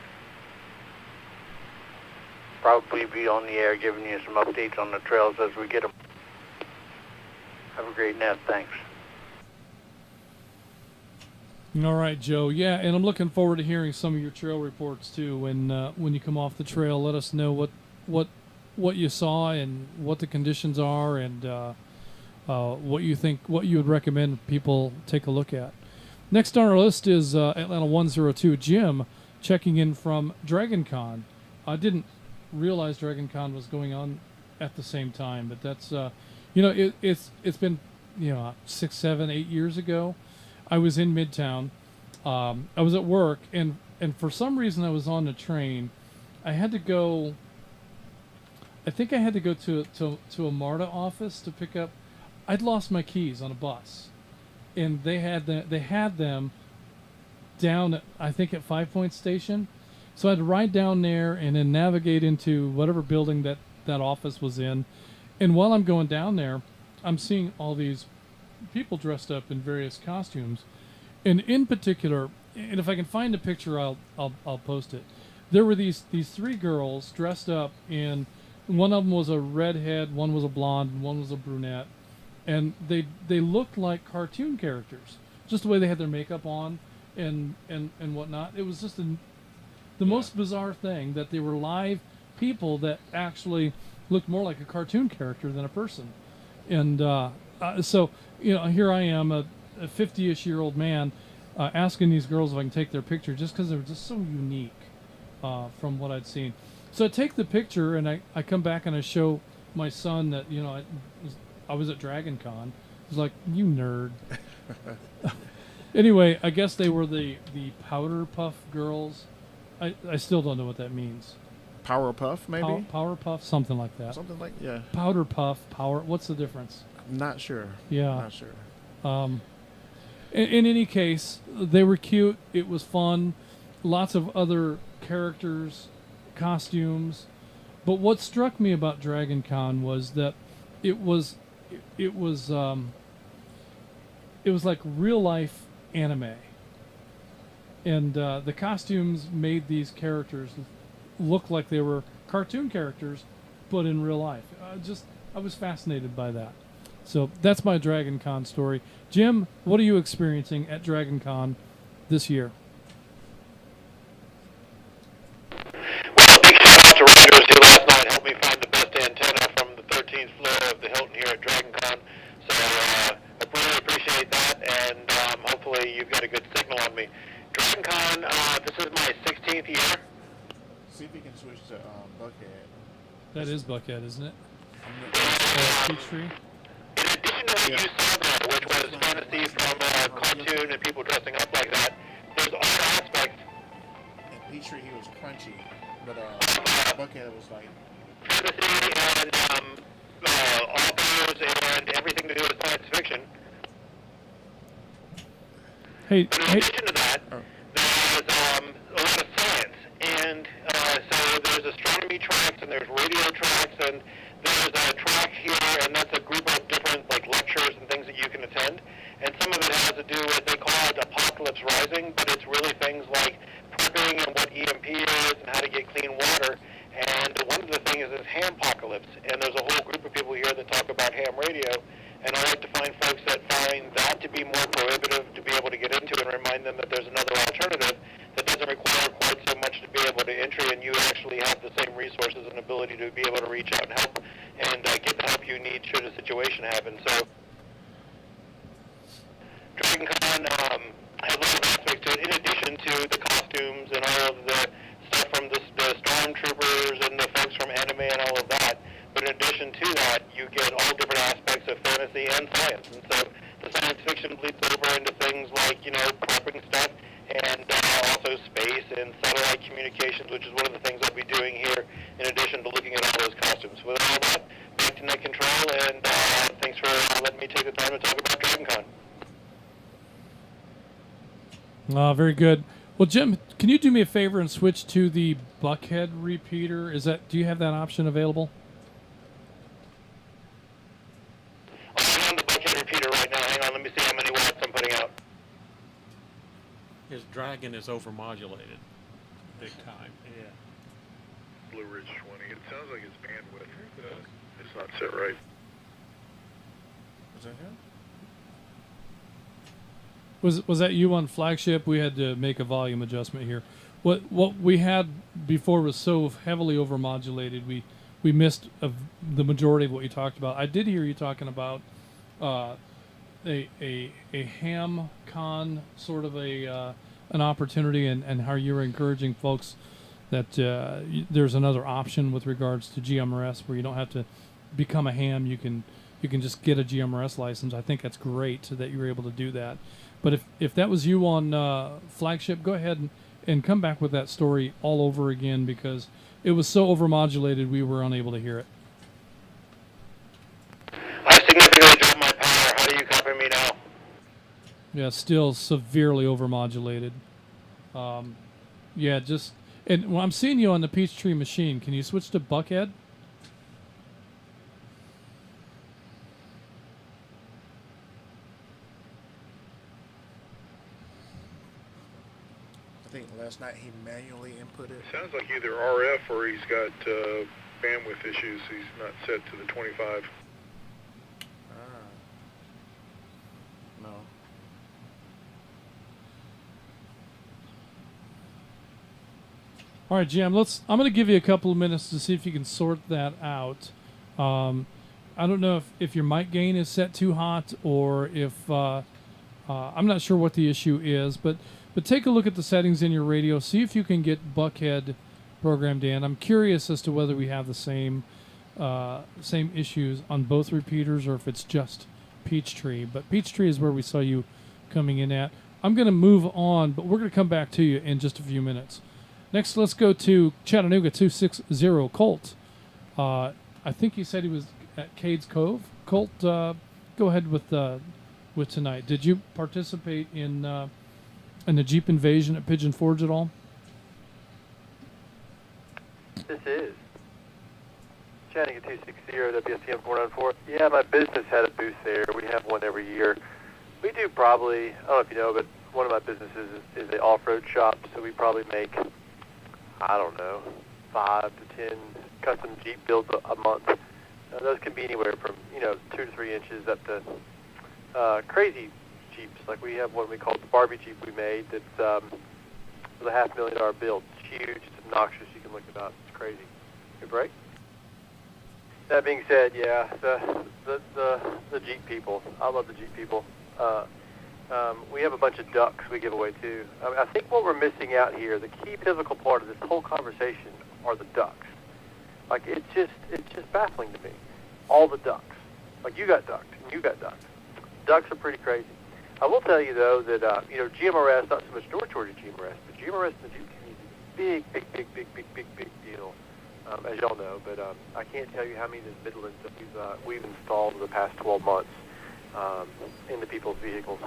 Probably be on the air giving you some updates on the trails as we get them. Have a great night. Thanks. All right, Joe. Yeah, and I'm looking forward to hearing some of your trail reports too. When you come off the trail, let us know what you saw and what the conditions are, and what you think, what you would recommend people take a look at. Next on our list is Atlanta 102 Jim checking in from DragonCon. I didn't realize DragonCon was going on at the same time, but that's it's been 6, 7, 8 years ago. I was in Midtown. I was at work, and for some reason I was on the train. I had to go. I think I had to go to a MARTA office to pick up. I'd lost my keys on a bus, and they had them down I think at 5 Point Station. So I'd ride down there and then navigate into whatever building that office was in. And while I'm going down there, I'm seeing all these people dressed up in various costumes. And in particular, and if I can find a picture, I'll post it. There were these 3 girls dressed up in, one of them was a redhead, one was a blonde, and one was a brunette. And they looked like cartoon characters, just the way they had their makeup on and whatnot. It was just the most bizarre thing that they were live people that actually looked more like a cartoon character than a person. And so here I am, a 50-ish year old man, asking these girls if I can take their picture just because they were just so unique from what I'd seen. So I take the picture and I come back and I show my son that I was at DragonCon. He's like, "You nerd." Anyway, I guess they were the Powder Puff girls. I still don't know what that means. Power Puff, maybe? Power Puff, something like that. Something like, yeah. Powder Puff, Power. What's the difference? I'm not sure. Yeah. Not sure. In any case, they were cute. It was fun. Lots of other characters, costumes. But what struck me about DragonCon was that it was like real life anime. And the costumes made these characters look like they were cartoon characters, but in real life. I was fascinated by that. So that's my DragonCon story. Jim, what are you experiencing at DragonCon this year? Well, big shout out to Rangers who last night helped me find the best antenna from the 13th floor of the Hilton here at DragonCon. So I really appreciate that, and hopefully you've got a good signal on me. DragonCon, this is my 16th year. See if you can switch to Buckhead. That is Buckhead, isn't it? Peachtree? In addition to what you saw there, which was fantasy from a cartoon and people dressing up like that, there's other aspects. In Peachtree, he was crunchy, but Buckhead was like fantasy and authors and everything to do with science fiction. But in addition to that, there's a lot of science, and so there's astronomy tracks, and there's radio tracks, and there's a track here, and that's a group of different lectures and things that you can attend. And some of it has to do with, they call it Apocalypse Rising, but it's really things like prepping and what EMP is and how to get clean water. And one of the things is Hampocalypse, and there's a whole group of people here that talk about ham radio. And I like to find folks that find that to be more prohibitive to be able to get into and remind them that there's another alternative that doesn't require quite so much to be able to entry, and you actually have the same resources and ability to be able to reach out and help and get the help you need should a situation happen. So DragonCon has a lot of aspects to it, in addition to the costumes and all of the stuff from the stormtroopers and the folks from anime and all of that. But in addition to that, you get all different aspects of fantasy and science. And so the science fiction bleeds over into things like, prepping stuff, and also space and satellite communications, which is one of the things I'll be doing here, in addition to looking at all those costumes. With all that, back to Net Control, and thanks for letting me take the time to talk about DragonCon. Very good. Well, Jim, can you do me a favor and switch to the Buckhead repeater? Do you have that option available? I'm on the Buckhead repeater right now. Hang on, let me see how many watts I'm putting out. His Dragon is overmodulated, big time. Yeah. Blue Ridge 20. It sounds like it's bandwidth. It's not set right. Is that him? Was that you on flagship? We had to make a volume adjustment here. What we had before was so heavily overmodulated. We missed the majority of what you talked about. I did hear you talking about a ham con sort of an opportunity, and how you're encouraging folks that there's another option with regards to GMRS where you don't have to become a ham. You can just get a GMRS license. I think that's great that you were able to do that. But if that was you on flagship, go ahead and come back with that story all over again, because it was so overmodulated we were unable to hear it. I significantly dropped my power. How do you copy me now? Yeah, still severely overmodulated. Yeah, and well, I'm seeing you on the Peachtree machine. Can you switch to Buckhead? I think last night he manually inputted. It sounds like either RF or he's got bandwidth issues. He's not set to the 25. No. All right, Jim. I'm going to give you a couple of minutes to see if you can sort that out. I don't know if your mic gain is set too hot, or if I'm not sure what the issue is, but take a look at the settings in your radio. See if you can get Buckhead programmed in. I'm curious as to whether we have the same issues on both repeaters, or if it's just Peachtree. But Peachtree is where we saw you coming in at. I'm going to move on, but we're going to come back to you in just a few minutes. Next, let's go to Chattanooga 260 Colt. I think you said he was at Cades Cove. Colt, go ahead with tonight. Did you participate in the Jeep invasion at Pigeon Forge at all? This is Chattanooga 260 WSTM 494. Yeah, my business had a booth there. We have one every year. We do probably, I don't know if you know, but one of my businesses is an off-road shop, so we probably make, I don't know, 5 to 10 custom Jeep builds a month. Those can be anywhere from 2 to 3 inches up to crazy Jeeps. Like we have one we call the Barbie Jeep we made that's with a $500,000 build. It's huge, it's obnoxious. You can look it up. It's crazy. Good break. That being said, yeah, the Jeep people. I love the Jeep people. We have a bunch of ducks we give away too. I think what we're missing out here, the key pivotal part of this whole conversation, are the ducks. Like it's just baffling to me. All the ducks. Like you got ducked and you got ducked. Ducks are pretty crazy. I will tell you though that GMRS, not so much North Georgia GMRS, but GMRS in the Jeep community, big deal, as y'all know. But I can't tell you how many of the Midlands that we've installed in the past 12 months into people's vehicles.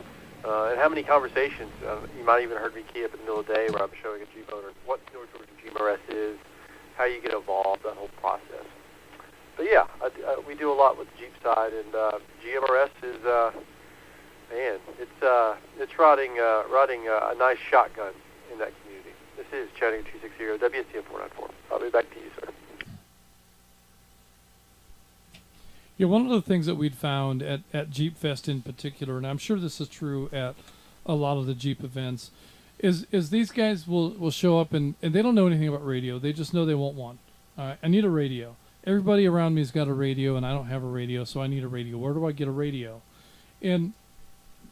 And how many conversations, you might even heard me key up in the middle of the day where I'm showing a Jeep owner what North Georgia GMRS is, how you get involved, that whole process. But yeah, we do a lot with the Jeep side, and GMRS is, it's riding a nice shotgun in that community. This is Chattanooga 260 WSTM 494. I'll be back to you, sir. Yeah, one of the things that we'd found at Jeepfest in particular, and I'm sure this is true at a lot of the Jeep events, is these guys will show up and they don't know anything about radio. They just know they want one. I need a radio. Everybody around me's got a radio, and I don't have a radio, so I need a radio. Where do I get a radio? And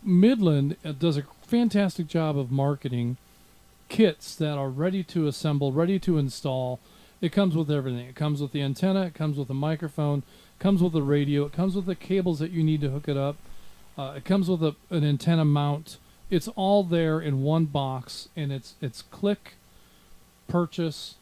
Midland does a fantastic job of marketing kits that are ready to assemble, ready to install. It comes with everything. It comes with the antenna. It comes with a microphone. It comes with the radio. It comes with the cables that you need to hook it up. It comes with an antenna mount. It's all there in one box, and it's click, purchase,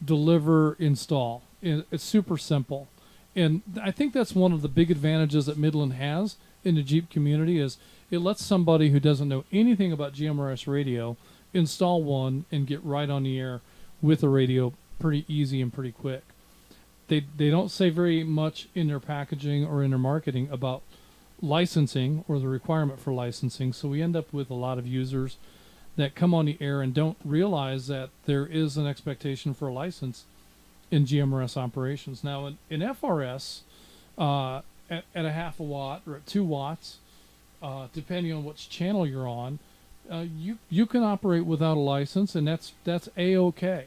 deliver, install. It's super simple. And I think that's one of the big advantages that Midland has in the Jeep community is it lets somebody who doesn't know anything about GMRS radio install one and get right on the air with a radio pretty easy and pretty quick. They don't say very much in their packaging or in their marketing about licensing or the requirement for licensing, so we end up with a lot of users that come on the air and don't realize that there is an expectation for a license in GMRS operations. Now, in FRS, at a half a watt or at 2 watts, depending on which channel you're on, you can operate without a license, and that's A-OK.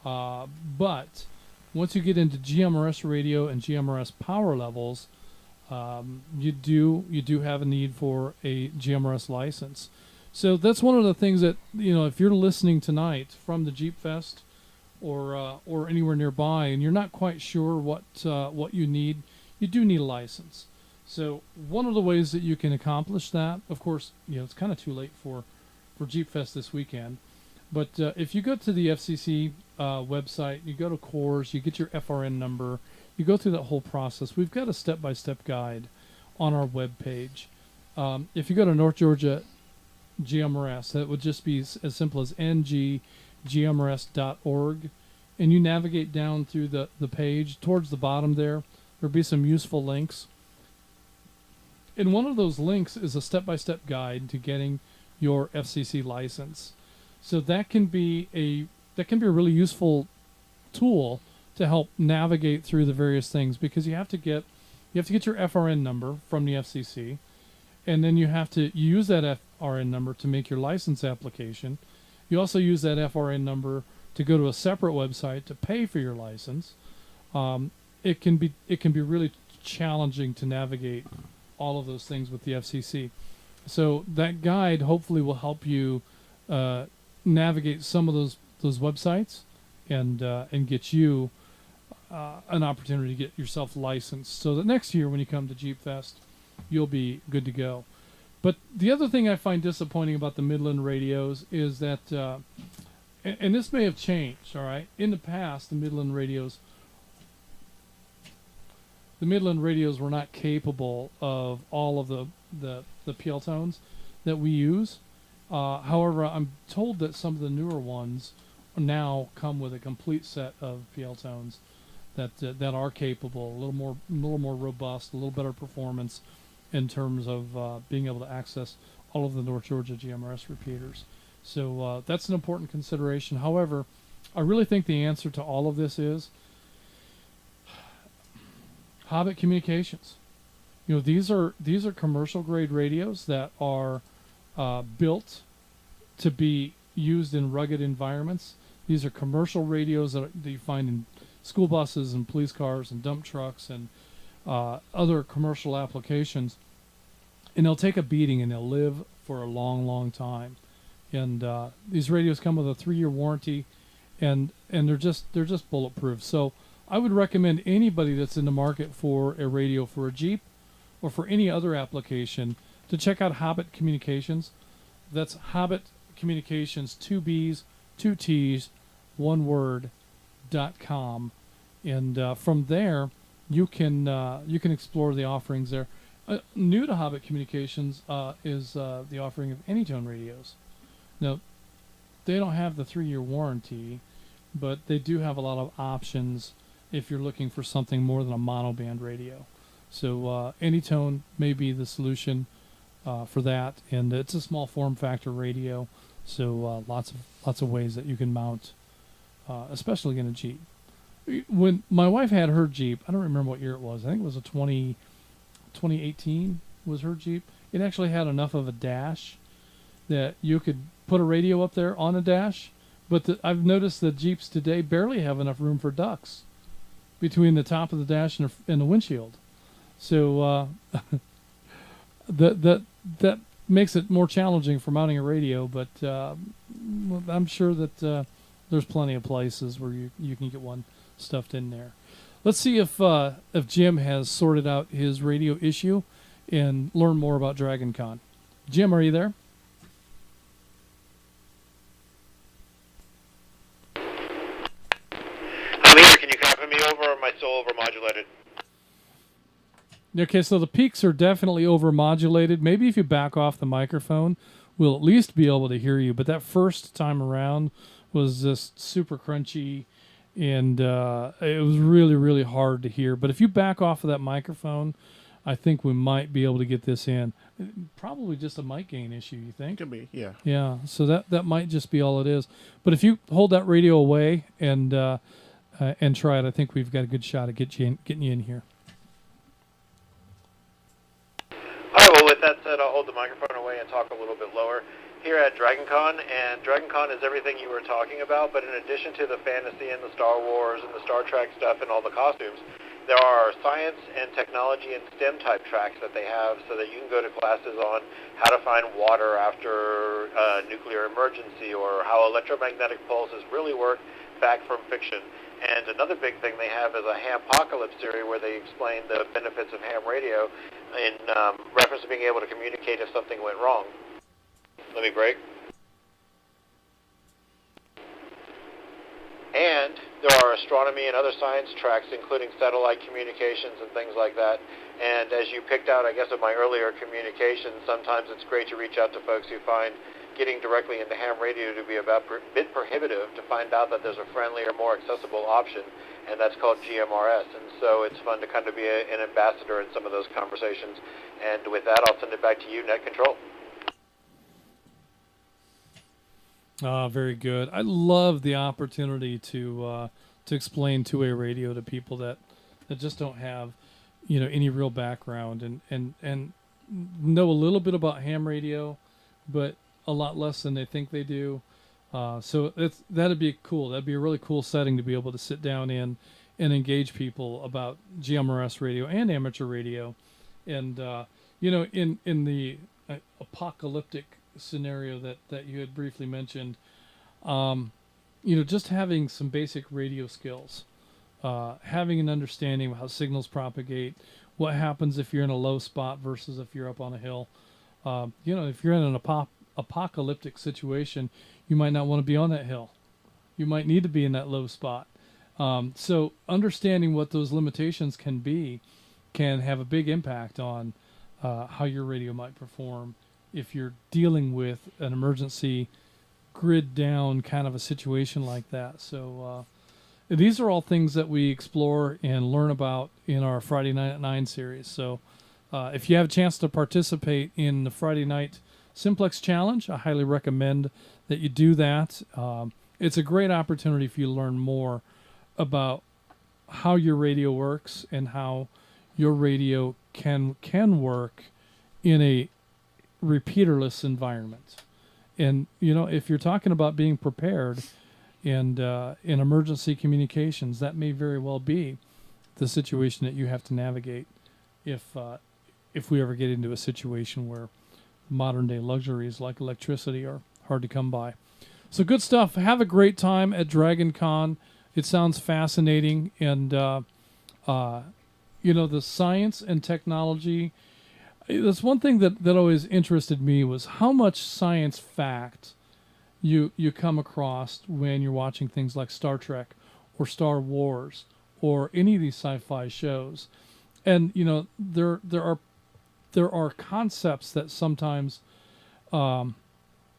But once you get into GMRS radio and GMRS power levels, you do have a need for a GMRS license. So that's one of the things that, if you're listening tonight from the Jeepfest or anywhere nearby, and you're not quite sure what you need, you do need a license. So one of the ways that you can accomplish that, of course, it's kind of too late for Jeepfest this weekend, but if you go to the FCC website, you go to CORS, you get your FRN number, you go through that whole process. We've got a step-by-step guide on our webpage. If you go to North Georgia GMRS, that would just be as simple as nggmrs.org, and you navigate down through the page. Towards the bottom there'll be some useful links. And one of those links is a step-by-step guide to getting your FCC license. So that can be a really useful tool to help navigate through the various things, because you have to get your FRN number from the FCC, and then you have to use that FRN number to make your license application. You also use that FRN number to go to a separate website to pay for your license. It can be really challenging to navigate all of those things with the FCC. So that guide hopefully will help you navigate some of those websites and get you an opportunity to get yourself licensed, so that next year when you come to Jeepfest, you'll be good to go. But the other thing I find disappointing about the Midland radios is that, and this may have changed, all right? In the past, the Midland radios were not capable of all of the PL tones that we use. However, I'm told that some of the newer ones now come with a complete set of PL tones that are capable, a little more robust, a little better performance in terms of being able to access all of the North Georgia GMRS repeaters. So that's an important consideration. However, I really think the answer to all of this is Hobbit Communications. These are commercial grade radios that are built to be used in rugged environments. These are commercial radios that you find in school buses and police cars and dump trucks and other commercial applications. And they'll take a beating and they'll live for a long, long time. And these radios come with a 3-year warranty, and they're just bulletproof. So I would recommend anybody that's in the market for a radio for a Jeep or for any other application to check out Hobbit Communications. That's Hobbit Communications, 2 B's, 2 T's, 1 word.com. And from there, you can explore the offerings there. New to Hobbit Communications is the offering of Anytone radios. Now, they don't have the 3-year warranty, but they do have a lot of options if you're looking for something more than a monoband radio. So Anytone may be the solution for that, and it's a small form factor radio, so lots of ways that you can mount, especially in a Jeep. When my wife had her Jeep, I don't remember what year it was. I think it was 2018 was her Jeep. It actually had enough of a dash that you could put a radio up there on a dash, but I've noticed that Jeeps today barely have enough room for ducts between the top of the dash and the windshield. So that makes it more challenging for mounting a radio, but I'm sure that there's plenty of places where you can get one stuffed in there. Let's see if Jim has sorted out his radio issue and learn more about Dragon Con. Jim, are you there? I'm here. Can you copy me over, or am I still overmodulated? Okay, so the peaks are definitely overmodulated. Maybe if you back off the microphone, we'll at least be able to hear you. But that first time around was just super crunchy, and it was really, really hard to hear. But if you back off of that microphone, I think we might be able to get this in. Probably just a mic gain issue, you think? Could be, yeah. Yeah, so that might just be all it is. But if you hold that radio away and try it, I think we've got a good shot at getting you in here. All right, well, with that said, I'll hold the microphone away and talk a little bit lower. Here at DragonCon, and DragonCon is everything you were talking about, but in addition to the fantasy and the Star Wars and the Star Trek stuff and all the costumes, there are science and technology and STEM type tracks that they have so that you can go to classes on how to find water after a nuclear emergency or how electromagnetic pulses really work back from fiction. And another big thing they have is a ham-pocalypse series where they explain the benefits of ham radio in reference to being able to communicate if something went wrong. Let me break. And there are astronomy and other science tracks, including satellite communications and things like that. And as you picked out, I guess, of my earlier communications, sometimes it's great to reach out to folks who find getting directly into ham radio to be a bit prohibitive, to find out that there's a friendlier, more accessible option, and that's called GMRS. And so it's fun to kind of be an ambassador in some of those conversations. And with that, I'll send it back to you, Net Control. Very good. I love the opportunity to explain two-way radio to people that just don't have, any real background and know a little bit about ham radio, but a lot less than they think they do. So that'd be cool. That'd be a really cool setting to be able to sit down in and engage people about GMRS radio and amateur radio, and in the apocalyptic scenario that you had briefly mentioned, just having some basic radio skills, having an understanding of how signals propagate, what happens if you're in a low spot versus if you're up on a hill. If you're in an apocalyptic situation, you might not want to be on that hill. You might need to be in that low spot. So understanding what those limitations can be can have a big impact on how your radio might perform if you're dealing with an emergency grid down kind of a situation like that. So these are all things that we explore and learn about in our Friday Night at 9 series. So if you have a chance to participate in the Friday Night Simplex Challenge, I highly recommend that you do that. It's a great opportunity for you to learn more about how your radio works and how your radio can work in a repeaterless environment. And if you're talking about being prepared and in emergency communications, that may very well be the situation that you have to navigate if we ever get into a situation where modern day luxuries like electricity are hard to come by. So good stuff. Have a great time at DragonCon. It sounds fascinating, and the science and technology. That's one thing that always interested me, was how much science fact you come across when you're watching things like Star Trek or Star Wars or any of these sci-fi shows. And there are concepts that sometimes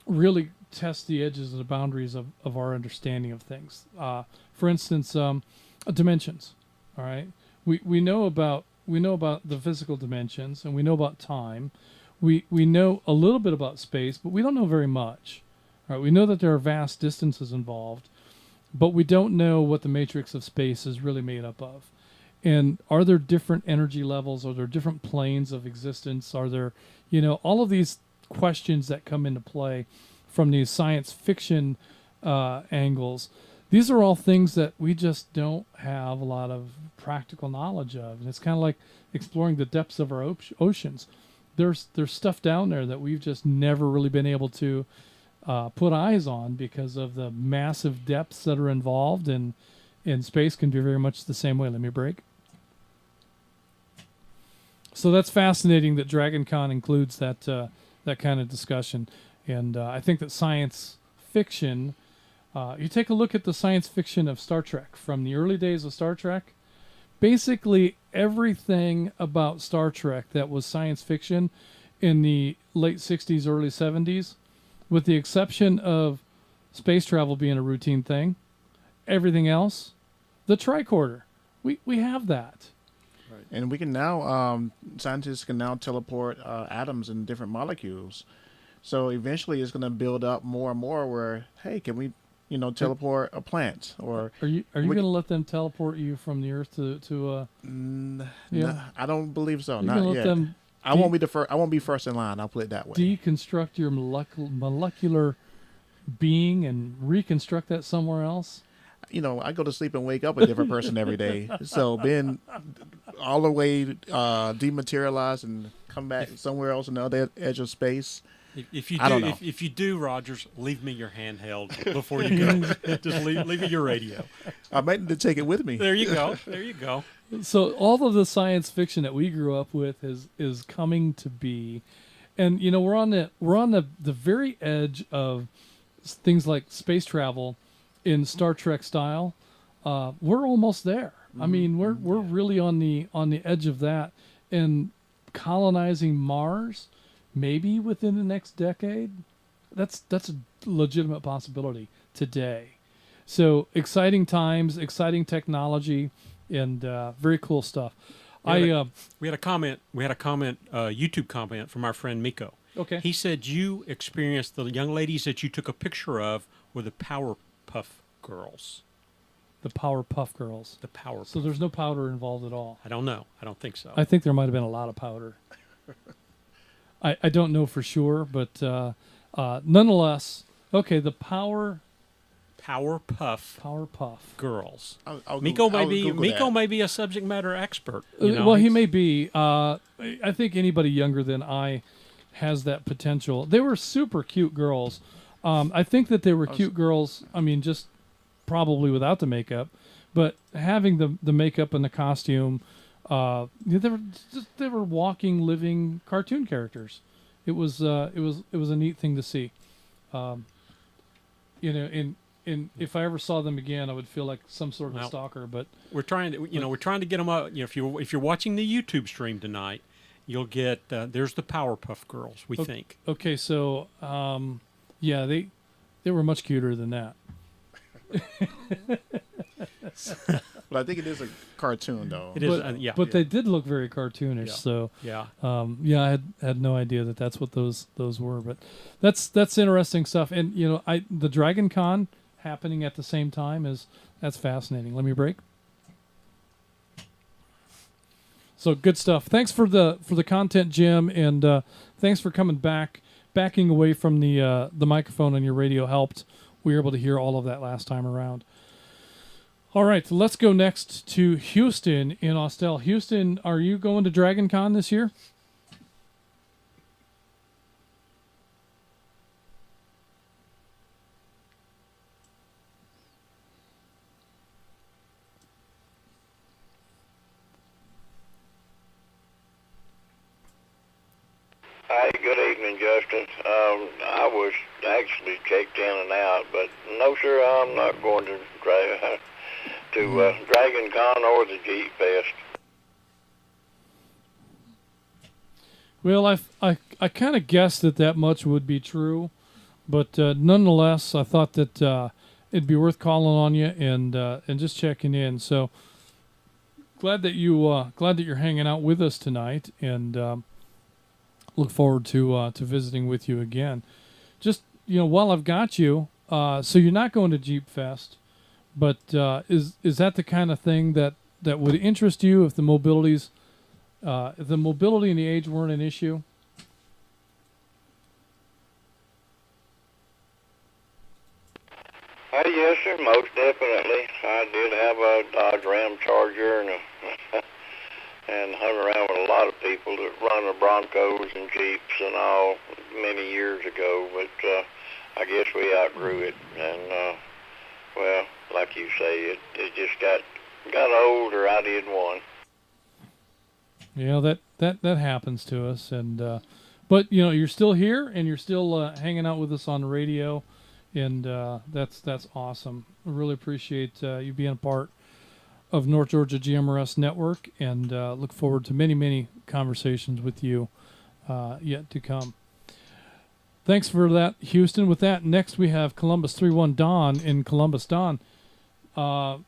really test the edges and the boundaries of our understanding of things. For instance, dimensions. All right, we know about the physical dimensions, and we know about time. We know a little bit about space, but we don't know very much. All right, we know that there are vast distances involved, but we don't know what the matrix of space is really made up of. And are there different energy levels? Are there different planes of existence? Are there, all of these questions that come into play from these science fiction angles? These are all things that we just don't have a lot of practical knowledge of. And it's kind of like exploring the depths of our oceans. There's stuff down there that we've just never really been able to put eyes on because of the massive depths that are involved, and space can be very much the same way. Let me break. So that's fascinating that DragonCon includes that kind of discussion. And I think that science fiction, you take a look at the science fiction of Star Trek from the early days of Star Trek, basically everything about Star Trek that was science fiction in the late 60s, early 70s with the exception of space travel being a routine thing, everything else, the tricorder, we have that. And we can now, scientists can now teleport atoms in different molecules. So eventually it's going to build up more and more where, hey, can we, teleport a plant? Or Are you going to let them teleport you from the Earth to No, I don't believe so. You're Not gonna let yet. them I won't be the first. I won't be first in line. I'll put it that way. deconstruct your molecular being and reconstruct that somewhere else? I go to sleep and wake up a different person every day. So being all the way dematerialized and come back somewhere else on the other edge of space. If you I do, don't know. if you do, Rogers, leave me your handheld before you go. Just leave me your radio. I might need to take it with me. There you go. There you go. So all of the science fiction that we grew up with is coming to be, and we're on the very edge of things like space travel in Star Trek style. We're almost there. I mean, we're really on the edge of that, and colonizing Mars, maybe within the next decade. That's a legitimate possibility today. So exciting times, exciting technology, and very cool stuff. We had a comment, YouTube comment from our friend Miko. Okay. He said you experienced the young ladies that you took a picture of were the Powerpuff Girls. The Powerpuff Girls. The Powerpuff. So there's no powder involved at all. I don't know. I don't think so. I think there might have been a lot of powder. I don't know for sure, but nonetheless, okay. The Powerpuff Girls. I'll Miko Google that. may be a subject matter expert. Well, he may be. I think anybody younger than I has that potential. They were super cute girls. I think that they were cute girls. I mean, just probably without the makeup, but having the makeup and the costume, they were walking, living cartoon characters. It was a neat thing to see. If I ever saw them again, I would feel like some sort of stalker. But we're trying to get them up. If you're watching the YouTube stream tonight, you'll get there's the Powerpuff Girls. We think. Okay, so they were much cuter than that. But I think it is a cartoon, though. It is, but they did look very cartoonish. So I had no idea that that's what those were. But that's interesting stuff. And the Dragon Con happening at the same time that's fascinating. Let me break. So good stuff. Thanks for the content, Jim, and thanks for backing away from the microphone on your radio helped. We were able to hear all of that last time around. All right, let's go next to Houston in Austell. Houston, are you going to Dragon Con this year? Hi, good evening, Justin. I was actually checked in and out, but no, sir, I'm not going to Dragon Con or the Jeepfest. Well, I kind of guessed that much would be true, but nonetheless, I thought that it'd be worth calling on you and just checking in. So glad that you're hanging out with us tonight, and look forward to visiting with you again. Just while I've got you, so you're not going to Jeepfest, but is that the kind of thing that would interest you if the mobility and the age weren't an issue? Yes, sir, most definitely. I did have a Dodge Ram Charger and hung around with a lot of people that run the Broncos and Jeeps and all many years ago, but I guess we outgrew it, and well, like you say, it just got older. I did one. Yeah, that happens to us, and but you're still here and you're still hanging out with us on the radio, and that's awesome. I really appreciate you being a part of North Georgia GMRS Network, and look forward to many conversations with you yet to come. Thanks for that, Houston. With that, next we have Columbus 31 Don in Columbus. Don, I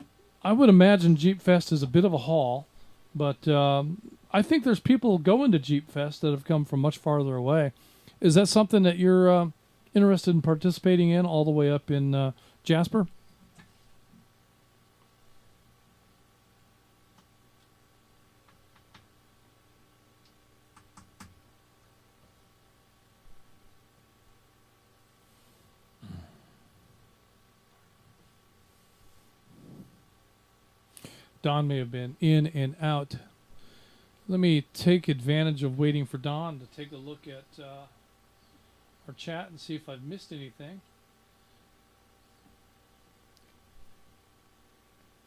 would imagine Jeepfest is a bit of a haul, but I think there's people going to Jeepfest that have come from much farther away. Is that something that you're interested in participating in all the way up in Jasper? Don may have been in and out. Let me take advantage of waiting for Don to take a look at our chat and see if I've missed anything.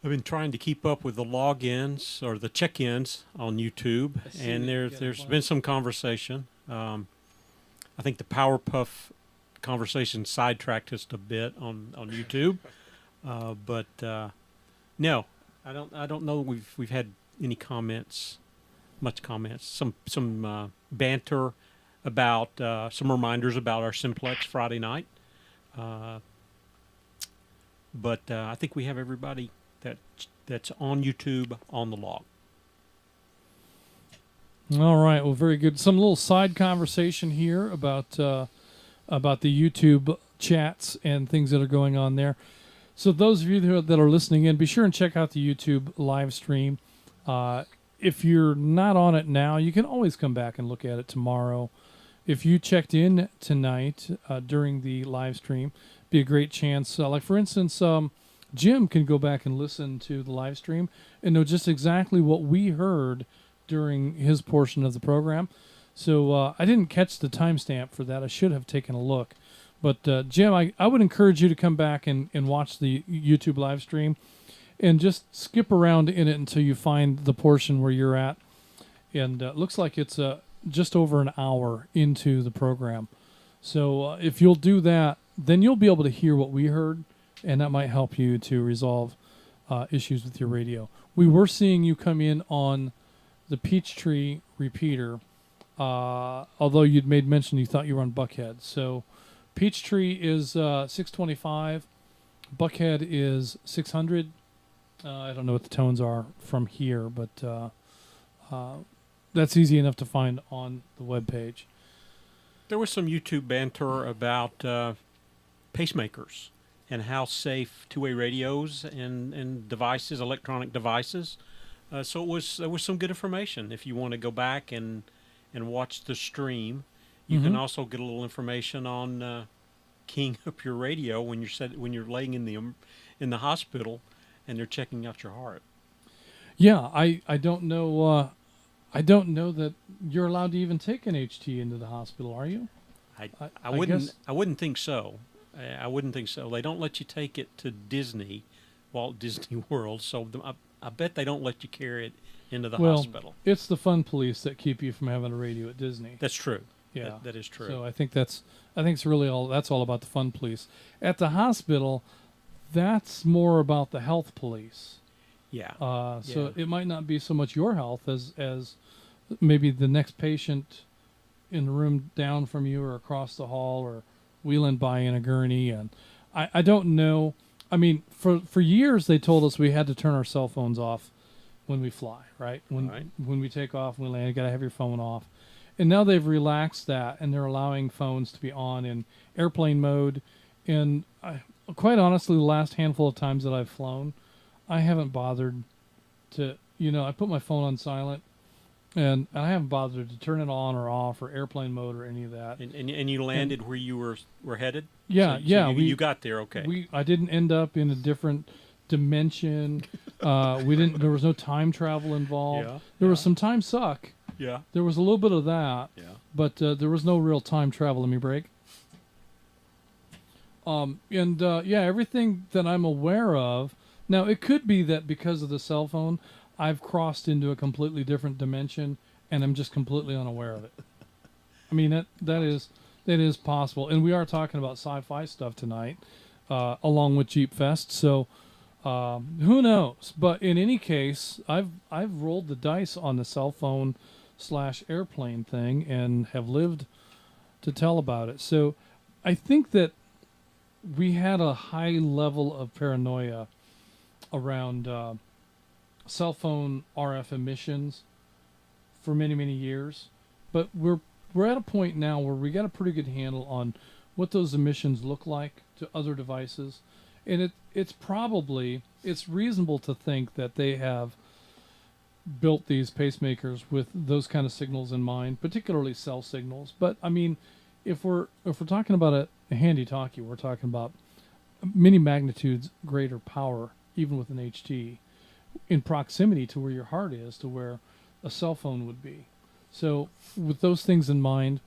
I've been trying to keep up with the logins or the check-ins on YouTube, and there's been some conversation. I think the Powerpuff conversation sidetracked us a bit on YouTube, but no, I don't know we've had any comments, much comments. Some banter about some reminders about our Simplex Friday night, but I think we have everybody that's on YouTube on the log. All right, well, very good. Some little side conversation here about the YouTube chats and things that are going on there. So those of you that are listening in, be sure and check out the YouTube live stream. If you're not on it now, you can always come back and look at it tomorrow. If you checked in tonight during the live stream, be a great chance. Like, for instance, Jim can go back and listen to the live stream and know just exactly what we heard during his portion of the program. So I didn't catch the timestamp for that. I should have taken a look. But Jim, I would encourage you to come back and watch the YouTube live stream and just skip around in it until you find the portion where you're at. And it looks like it's just over an hour into the program. So if you'll do that, then you'll be able to hear what we heard, and that might help you to resolve issues with your radio. We were seeing you come in on the Peachtree repeater, although you'd made mention you thought you were on Buckhead. So Peachtree is 625, Buckhead is 600. I don't know what the tones are from here, but that's easy enough to find on the webpage. There was some YouTube banter about pacemakers and how safe two-way radios and devices, electronic devices. So there was some good information. If you want to go back and watch the stream, you can also get a little information on keying up your radio when you're laying in the hospital and they're checking out your heart. Yeah, I don't know. I don't know that you're allowed to even take an HT into the hospital, are you? I wouldn't think so. I wouldn't think so. They don't let you take it to Walt Disney World, so I bet they don't let you carry it into the hospital. It's the fun police that keep you from having a radio at Disney. That's true. Yeah, that is true. So I think it's really all about the fun police. At the hospital, that's more about the health police. Yeah. So it might not be so much your health as maybe the next patient in the room down from you or across the hall or wheeling by in a gurney. And I don't know. I mean, for years they told us we had to turn our cell phones off when we fly, right? When we take off and we land, you got to have your phone off. And now they've relaxed that, and they're allowing phones to be on in airplane mode. And quite honestly, the last handful of times that I've flown, I haven't bothered to, I put my phone on silent, and I haven't bothered to turn it on or off or airplane mode or any of that. And you landed where you were headed? Yeah, so you got there, okay. I didn't end up in a different dimension. There was no time travel involved. Yeah, there was some time suck. Yeah. There was a little bit of that. Yeah. But there was no real time travel. Let me break. Everything that I'm aware of. Now, it could be that because of the cell phone, I've crossed into a completely different dimension, and I'm just completely unaware of it. I mean, that is possible. And we are talking about sci-fi stuff tonight, along with Jeepfest. So who knows? But in any case, I've rolled the dice on the cell phone /airplane thing and have lived to tell about it. So I think that we had a high level of paranoia around cell phone RF emissions for many, many years. But we're at a point now where we got a pretty good handle on what those emissions look like to other devices. And it's reasonable to think that they have built these pacemakers with those kind of signals in mind, particularly cell signals. But I mean, if we're talking about a handy talkie, we're talking about many magnitudes greater power, even with an HT, in proximity to where your heart is, to where a cell phone would be. So with those things in mind,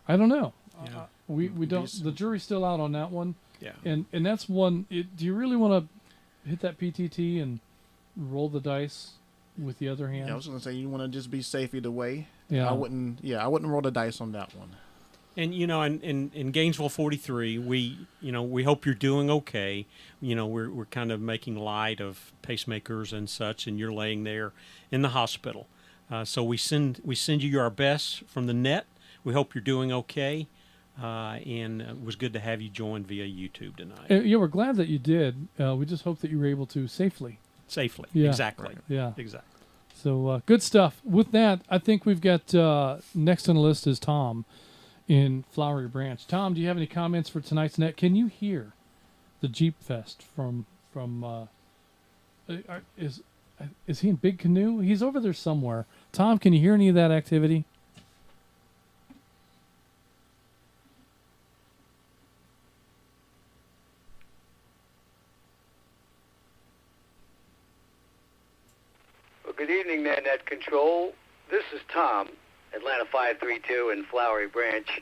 I don't know. Yeah. We don't. The jury's still out on that one. Yeah. And that's one. Do you really want to hit that PTT and roll the dice with the other hand? Yeah, I was going to say, you want to just be safe either way. Yeah. I wouldn't roll the dice on that one. And in Gainesville 43, we hope you're doing okay. We're kind of making light of pacemakers and such, and you're laying there in the hospital. So we send you our best from the net. We hope you're doing okay, and it was good to have you join via YouTube tonight. Yeah, we're glad that you did. We just hope that you were able to safely. Yeah. Exactly. Right. Yeah. Exactly. So good stuff. With that, I think we've got next on the list is Tom in Flowery Branch. Tom, do you have any comments for tonight's net? Can you hear the Jeepfest from is he in Big Canoe? He's over there somewhere. Tom, can you hear any of that activity? Well, good evening, Net Control. This is Tom, Atlanta 532 in Flowery Branch.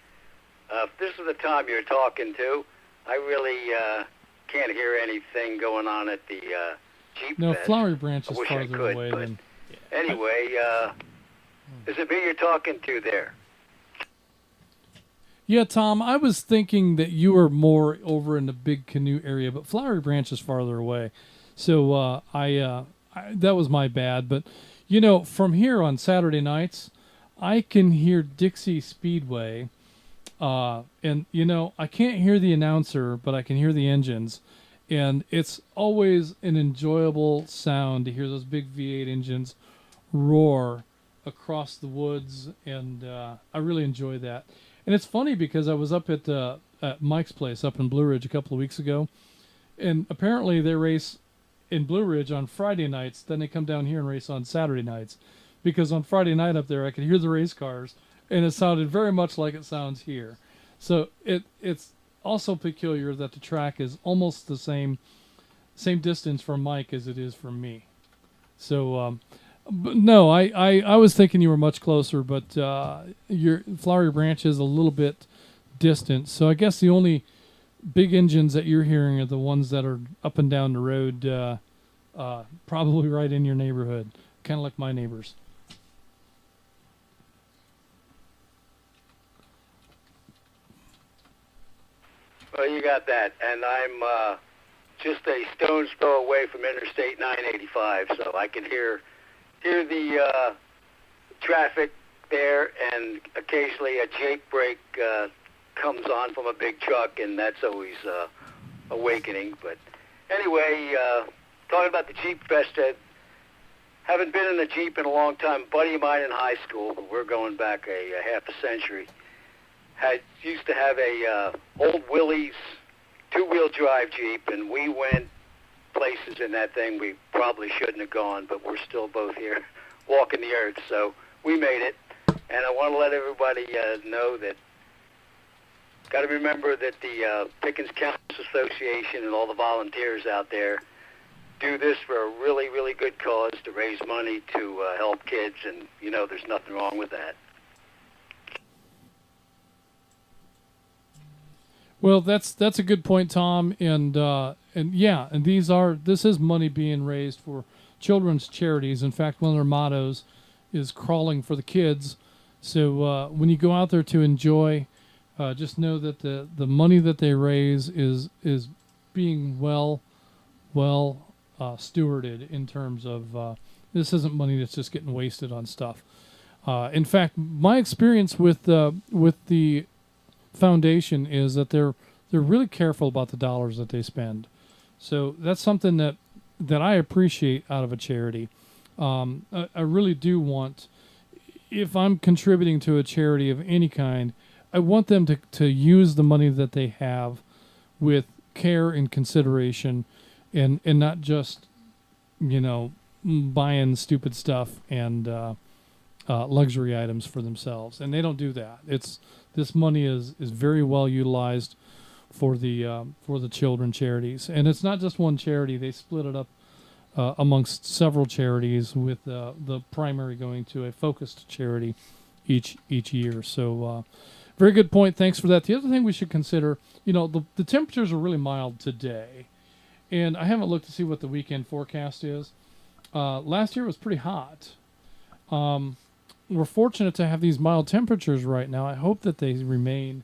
If this is the Tom you're talking to, I really can't hear anything going on at the Jeepfest. No, Flowery Branch is I wish I farther could, away but than. anyway, is it me you're talking to there? Yeah, Tom, I was thinking that you were more over in the Big Canoe area, but Flowery Branch is farther away. So I that was my bad. But, from here on Saturday nights, I can hear Dixie Speedway. And, I can't hear the announcer, but I can hear the engines. And it's always an enjoyable sound to hear those big V8 engines roar across the woods. And I really enjoy that. And it's funny because I was up at Mike's place up in Blue Ridge a couple of weeks ago. And apparently they race in Blue Ridge on Friday nights. Then they come down here and race on Saturday nights. Because on Friday night up there, I could hear the race cars. And it sounded very much like it sounds here. So it's also peculiar that the track is almost the same distance from Mike as it is from me. So, but no, I was thinking you were much closer, but your Flowery Branch is a little bit distant. So I guess the only big engines that you're hearing are the ones that are up and down the road, probably right in your neighborhood, kind of like my neighbors. Well, you got that, and I'm just a stone's throw away from Interstate 985, so I can hear the traffic there, and occasionally a Jake brake comes on from a big truck, and that's always awakening. But anyway, talking about the Jeepfest, haven't been in a Jeep in a long time. A buddy of mine in high school, but we're going back a half a century, used to have a old Willys two-wheel drive Jeep, and we went places in that thing we probably shouldn't have gone, but we're still both here walking the earth, so we made it. And I want to let everybody know that got to remember that the Pickens County Association and all the volunteers out there do this for a really, really good cause to raise money to help kids, and there's nothing wrong with that. Well, that's a good point, Tom, and this is money being raised for children's charities. In fact, one of their mottos is "Crawling for the Kids." So when you go out there to enjoy, just know that the money that they raise is being well stewarded in terms of this isn't money that's just getting wasted on stuff. In fact, my experience with the foundation is that they're really careful about the dollars that they spend. So that's something that I appreciate out of a charity. I really do want, if I'm contributing to a charity of any kind, I want them to use the money that they have with care and consideration, and not just, buying stupid stuff and luxury items for themselves. And they don't do that. This money is very well utilized for the children charities, and it's not just one charity. They split it up amongst several charities, with the primary going to a focused charity each year. So very good point. Thanks for that. The other thing we should consider, the temperatures are really mild today, and I haven't looked to see what the weekend forecast is. Last year was pretty hot. We're fortunate to have these mild temperatures right now. I hope that they remain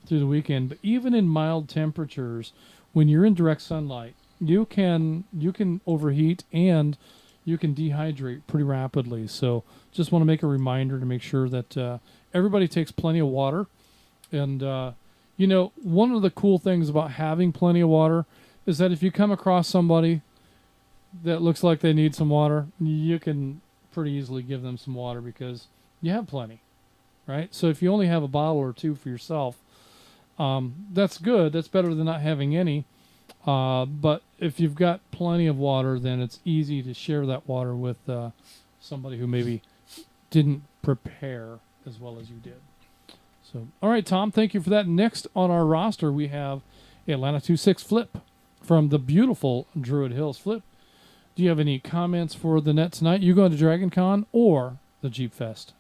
through the weekend. But even in mild temperatures, when you're in direct sunlight, you can overheat and you can dehydrate pretty rapidly. So just want to make a reminder to make sure that everybody takes plenty of water. And one of the cool things about having plenty of water is that if you come across somebody that looks like they need some water, you can pretty easily give them some water because you have plenty, right? So if you only have a bottle or two for yourself, that's good. That's better than not having any. But if you've got plenty of water, then it's easy to share that water with somebody who maybe didn't prepare as well as you did. So, all right, Tom, thank you for that. Next on our roster, we have Atlanta 26 Flip from the beautiful Druid Hills. Flip, do you have any comments for the net tonight? You going to Dragon Con or the Jeepfest?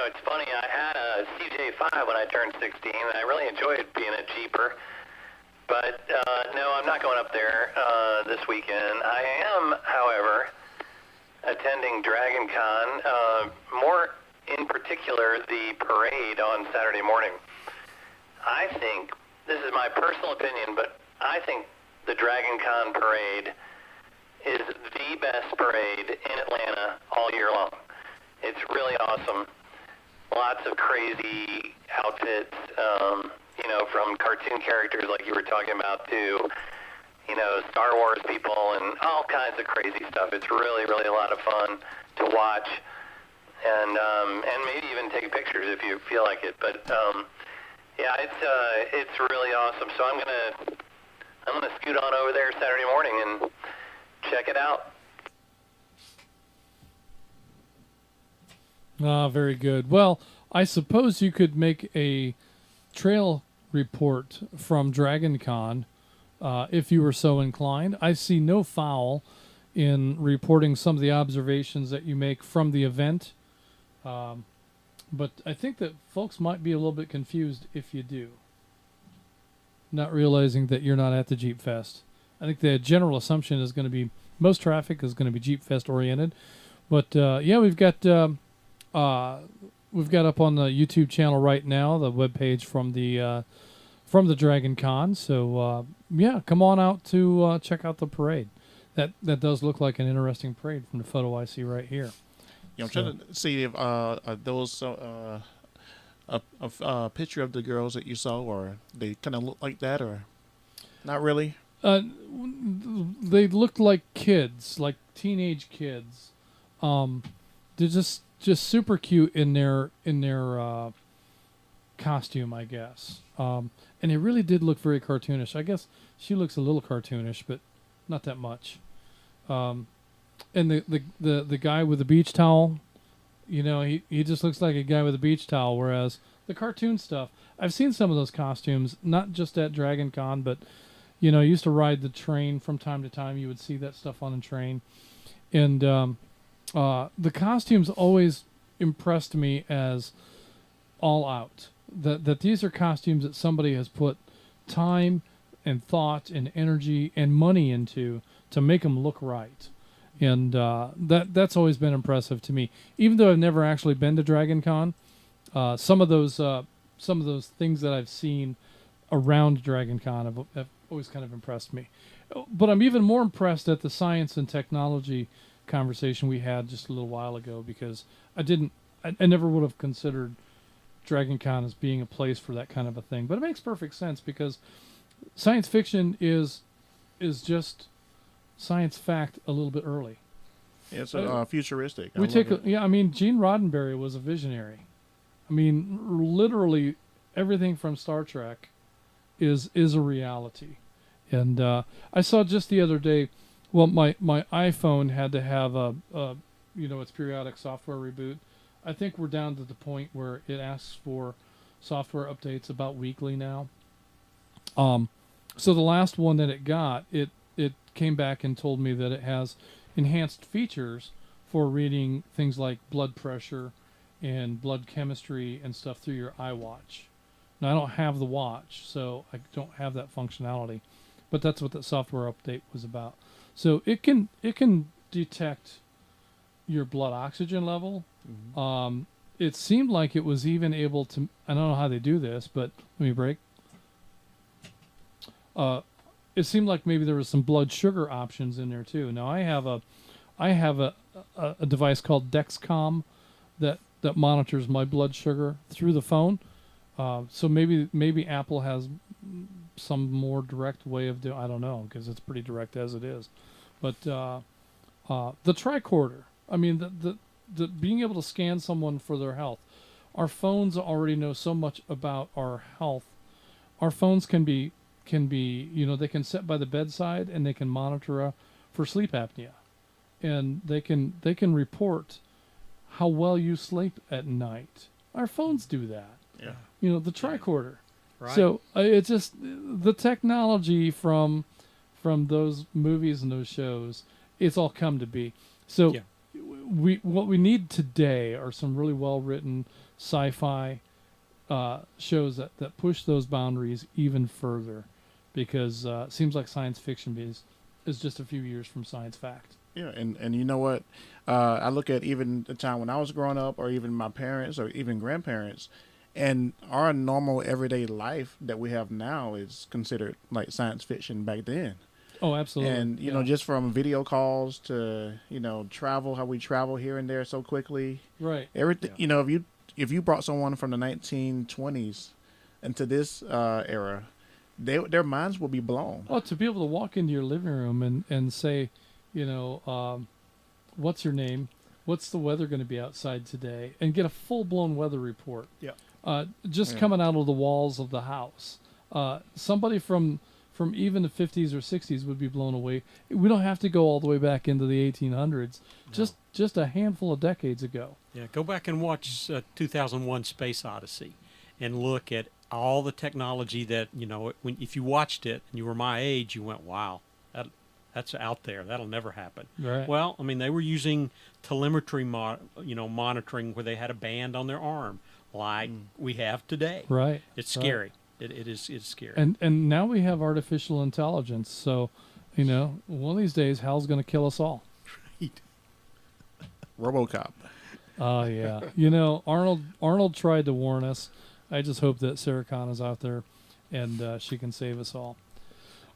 It's funny. I had a CJ5 when I turned 16, and I really enjoyed being a Jeeper. But no, I'm not going up there this weekend. I am, however, attending Dragon Con, more in particular the parade on Saturday morning. I think, this is my personal opinion, but I think the Dragon Con parade is the best parade in Atlanta all year long. It's really awesome. Lots of crazy outfits, from cartoon characters like you were talking about to, Star Wars people and all kinds of crazy stuff. It's really, really a lot of fun to watch, and maybe even take pictures if you feel like it. But yeah, it's really awesome. So I'm gonna scoot on over there Saturday morning and check it out. Very good. Well, I suppose you could make a trail report from Dragon Con if you were so inclined. I see no foul in reporting some of the observations that you make from the event. But I think that folks might be a little bit confused if you do, not realizing that you're not at the Jeepfest. I think the general assumption is going to be most traffic is going to be Jeepfest oriented. But yeah, we've got up on the YouTube channel right now the webpage from the Dragon Con. So yeah, come on out to check out the parade. That does look like an interesting parade from the photo I see right here. Yeah, I'm trying to see if those a picture of the girls that you saw, or they kind of look like that, or not really. They looked like kids, like teenage kids. They're just super cute in their costume, I guess. And it really did look very cartoonish. I guess she looks a little cartoonish, but not that much. And the guy with the beach towel, he just looks like a guy with a beach towel, whereas the cartoon stuff, I've seen some of those costumes, not just at Dragon Con, but, I used to ride the train from time to time. You would see that stuff on the train. And the costumes always impressed me as all out. That these are costumes that somebody has put time and thought and energy and money into to make them look right. And that's always been impressive to me. Even though I've never actually been to Dragon Con, some of those things that I've seen around Dragon Con have always kind of impressed me. But I'm even more impressed at the science and technology conversation we had just a little while ago, because I never would have considered Dragon Con as being a place for that kind of a thing. But it makes perfect sense, because science fiction is just science fact a little bit early. It's futuristic. I mean, Gene Roddenberry was a visionary. I mean, literally everything from Star Trek is a reality. And I saw just the other day, well, my iPhone had to have its periodic software reboot. I think we're down to the point where it asks for software updates about weekly now. So the last one that it got, it came back and told me that it has enhanced features for reading things like blood pressure and blood chemistry and stuff through your iWatch. Now, I don't have the watch, so I don't have that functionality, but that's what that software update was about. So it can detect your blood oxygen level. Mm-hmm. It seemed like it was even able to, I don't know how they do this, but let me break. It seemed like maybe there was some blood sugar options in there too. Now I have a device called Dexcom that monitors my blood sugar through the phone. So maybe Apple has some more direct way of doing. I don't know, because it's pretty direct as it is. But the tricorder. I mean, the being able to scan someone for their health. Our phones already know so much about our health. Our phones can be they can sit by the bedside and they can monitor for sleep apnea, and they can report how well you sleep at night. Our phones do that. Yeah. The tricorder. Right. So it's just the technology from those movies and those shows. It's all come to be. So what we need today are some really well written sci-fi shows that push those boundaries even further, because it seems like science fiction is just a few years from science fact. Yeah, and you know what? I look at even the time when I was growing up, or even my parents, or even grandparents, and our normal everyday life that we have now is considered like science fiction back then. Oh, absolutely. And, you know, just from video calls to, travel, how we travel here and there so quickly. Right. Everything, if you brought someone from the 1920s into this era, their minds will be blown. Oh, to be able to walk into your living room and say, what's your name? What's the weather going to be outside today? And get a full-blown weather report. Yeah. Coming out of the walls of the house. Somebody from even the 50s or 60s would be blown away. We don't have to go all the way back into the 1800s. No. Just a handful of decades ago. Yeah, go back and watch 2001 Space Odyssey and look at all the technology that, if you watched it and you were my age, you went, wow, that's out there. That'll never happen. Right. Well, I mean, they were using telemetry, monitoring where they had a band on their arm like we have today. Right. It's scary. Right. It's scary. And now we have artificial intelligence. So, one of these days, Hal's going to kill us all. Right. RoboCop. Oh, yeah. Arnold tried to warn us. I just hope that Sarah Khan is out there and she can save us all.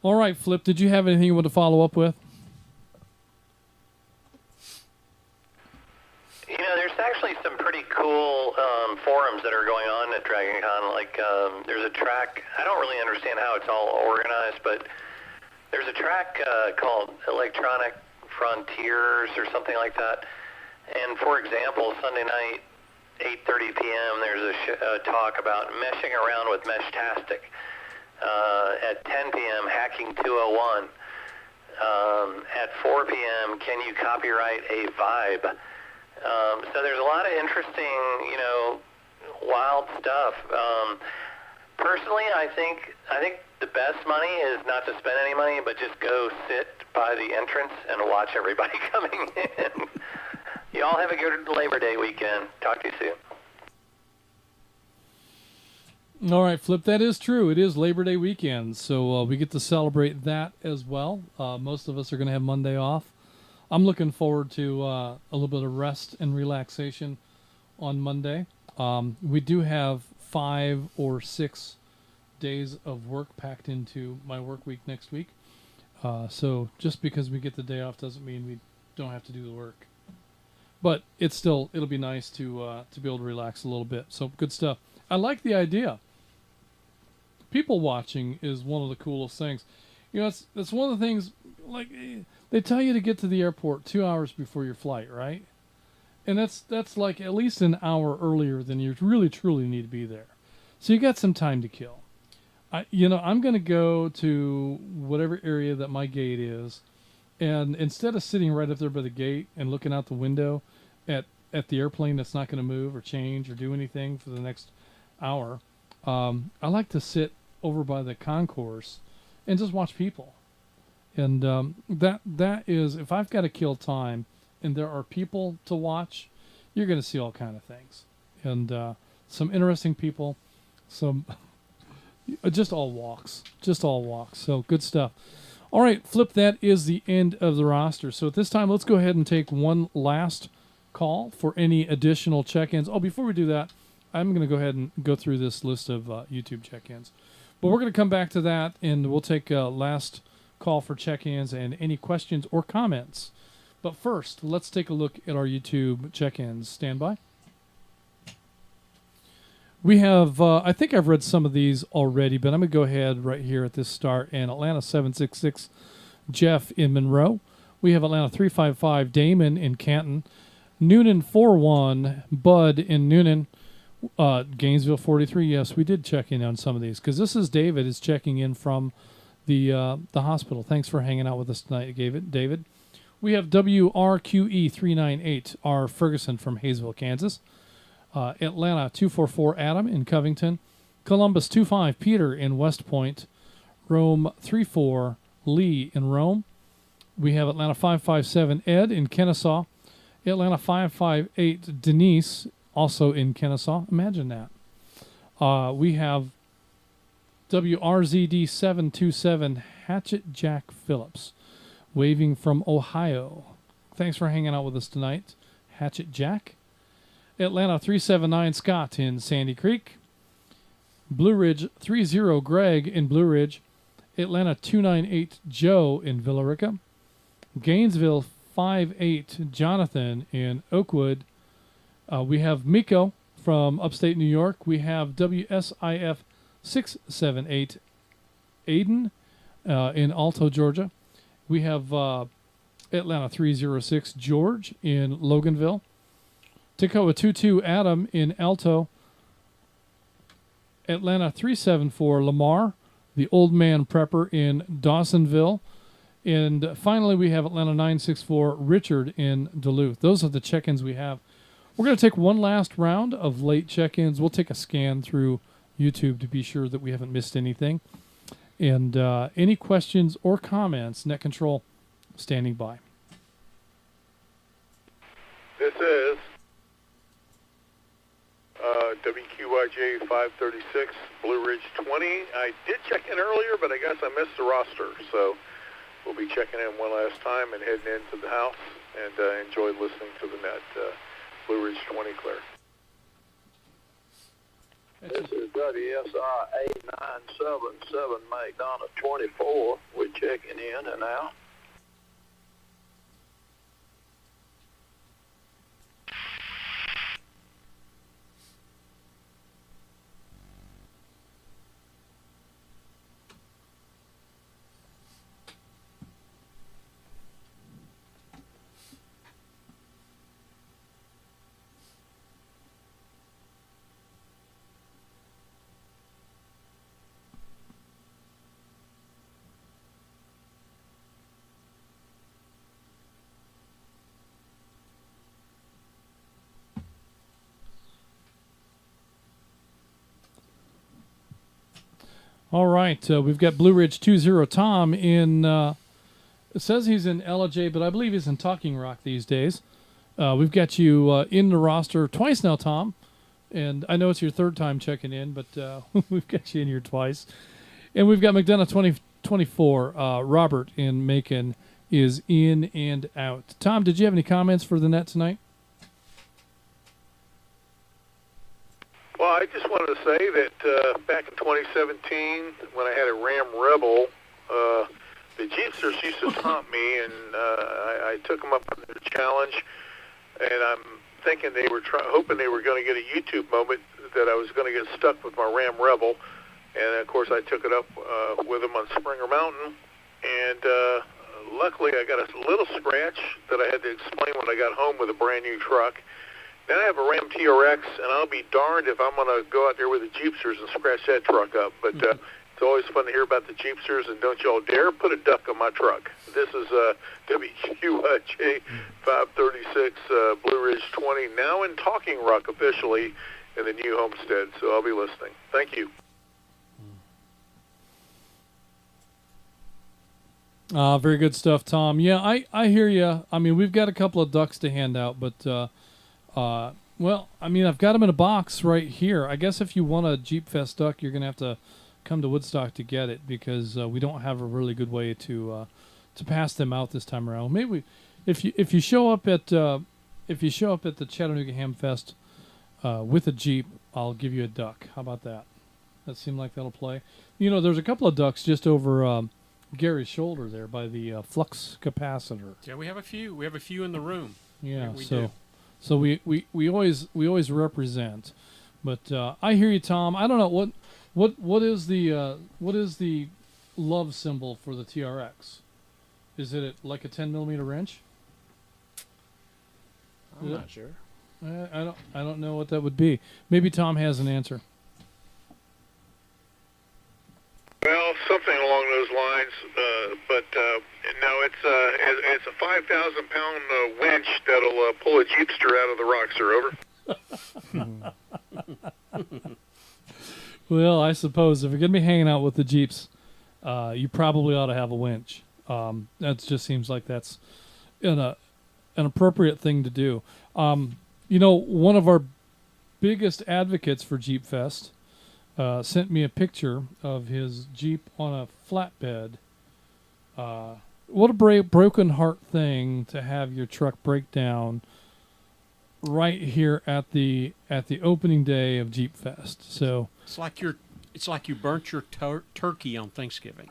All right, Flip, did you have anything you want to follow up with? There's actually some pretty cool forums that are going on at Dragon Con. Like, there's a track, I don't really understand how it's all organized, but there's a track called Electronic Frontiers or something like that. And, for example, Sunday night, 8:30 p.m., there's a talk about meshing around with Meshtastic. At 10 p.m., Hacking 201. At 4 p.m., can you copyright a vibe? So there's a lot of interesting, wild stuff. Personally, I think the best money is not to spend any money, but just go sit by the entrance and watch everybody coming in. You all have a good Labor Day weekend. Talk to you soon. All right, Flip, that is true. It is Labor Day weekend, so we get to celebrate that as well. Most of us are going to have Monday off. I'm looking forward to a little bit of rest and relaxation on Monday. We do have 5 or 6 days of work packed into my work week next week. So just because we get the day off doesn't mean don't have to do the work. But it'll be nice to be able to relax a little bit. So good stuff. I like the idea. People watching is one of the coolest things. You know, that's one of the things, like, they tell you to get to the airport 2 hours before your flight, right? And that's like at least an hour earlier than you really truly need to be there. So you got some time to kill. I'm going to go to whatever area that my gate is, and instead of sitting right up there by the gate and looking out the window at the airplane that's not going to move or change or do anything for the next hour, I like to sit over by the concourse and just watch people. And that is, if I've got to kill time and there are people to watch, you're going to see all kind of things. And some interesting people, some just all walks. So good stuff. All right, Flip, that is the end of the roster. So at this time, let's go ahead and take one last call for any additional check-ins. Oh, before we do that, I'm going to go ahead and go through this list of YouTube check-ins. But we're going to come back to that, and we'll take a last call for check-ins and any questions or comments. But first, let's take a look at our YouTube check-ins. Stand by. We have, I think I've read some of these already, but I'm going to go ahead right here at this start. And Atlanta 766, Jeff in Monroe. We have Atlanta 355, Damon in Canton. Noonan 41, Bud in Noonan. Gainesville 43, yes, we did check in on some of these. Because this is David is checking in from the hospital. Thanks for hanging out with us tonight, David. We have WRQE 398, R. Ferguson from Hayesville, Kansas. Atlanta 244 Adam in Covington, Columbus 25 Peter in West Point, Rome 34 Lee in Rome. We have Atlanta 557 Ed in Kennesaw, Atlanta 558 Denise also in Kennesaw. Imagine that. We have WRZD 727 Hatchet Jack Phillips, waving from Ohio. Thanks for hanging out with us tonight, Hatchet Jack. Atlanta 379 Scott in Sandy Creek. Blue Ridge 30 Greg in Blue Ridge. Atlanta 298 Joe in Villa Rica. Gainesville 58 Jonathan in Oakwood. We have Miko from upstate New York. We have WSIF 678 Aiden in Alto, Georgia. We have Atlanta 306 George in Loganville. Tacoma 22 Adam in Alto. Atlanta 374 Lamar, the old man prepper in Dawsonville. And finally, we have Atlanta 964 Richard in Duluth. Those are the check-ins we have. We're going to take one last round of late check-ins. We'll take a scan through YouTube to be sure that we haven't missed anything. And any questions or comments, Net Control standing by. This is WQYJ 536, Blue Ridge 20. I did check in earlier, but I guess I missed the roster. So we'll be checking in one last time and heading into the house, and enjoy listening to the net. Blue Ridge 20, clear. This is WSR 8977, McDonough 24. We're checking in and out. All right, we've got Blue Ridge 20 Tom in, it says he's in LJ, but I believe he's in Talking Rock these days. We've got you in the roster twice now, Tom, and I know it's your third time checking in, but we've got you in here twice. And we've got McDonough 2024, Robert in Macon is in and out. Tom, did you have any comments for the net tonight? Well, I just wanted to say that back in 2017, when I had a Ram Rebel, the Jeepsters used to taunt me, and I took them up on their challenge, and I'm thinking they were hoping they were going to get a YouTube moment that I was going to get stuck with my Ram Rebel, and of course I took it up with them on Springer Mountain, and luckily I got a little scratch that I had to explain when I got home with a brand new truck. Then I have a Ram TRX, and I'll be darned if I'm going to go out there with the Jeepsters and scratch that truck up. But it's always fun to hear about the Jeepsters, and don't y'all dare put a duck on my truck. This is WQJ 536 Blue Ridge 20, now in Talking Rock officially in the new homestead, so I'll be listening. Thank you. Very good stuff, Tom. Yeah, I hear you. I mean, we've got a couple of ducks to hand out, but well, I mean, I've got them in a box right here. I guess if you want a Jeepfest duck, you're going to have to come to Woodstock to get it, because we don't have a really good way to pass them out this time around. Maybe if you show up at the Chattanooga Ham Fest with a Jeep, I'll give you a duck. How about that? That seemed like that'll play. You know, there's a couple of ducks just over Gary's shoulder there by the flux capacitor. Yeah, we have a few. We have a few in the room. Yeah, we do. So we always represent. But I hear you, Tom. I don't know what is the love symbol for the TRX? Is it like a 10mm wrench? I'm not sure. I don't know what that would be. Maybe Tom has an answer. Well, something along those lines, but no, it's a 5,000-pound winch that'll pull a Jeepster out of the rocks, over. Well, I suppose if you're going to be hanging out with the Jeeps, you probably ought to have a winch. That just seems like that's an appropriate thing to do. You know, one of our biggest advocates for Jeepfest sent me a picture of his Jeep on a flatbed. What a broken heart thing to have your truck break down right here at the opening day of Jeepfest. So it's like you burnt your turkey on Thanksgiving.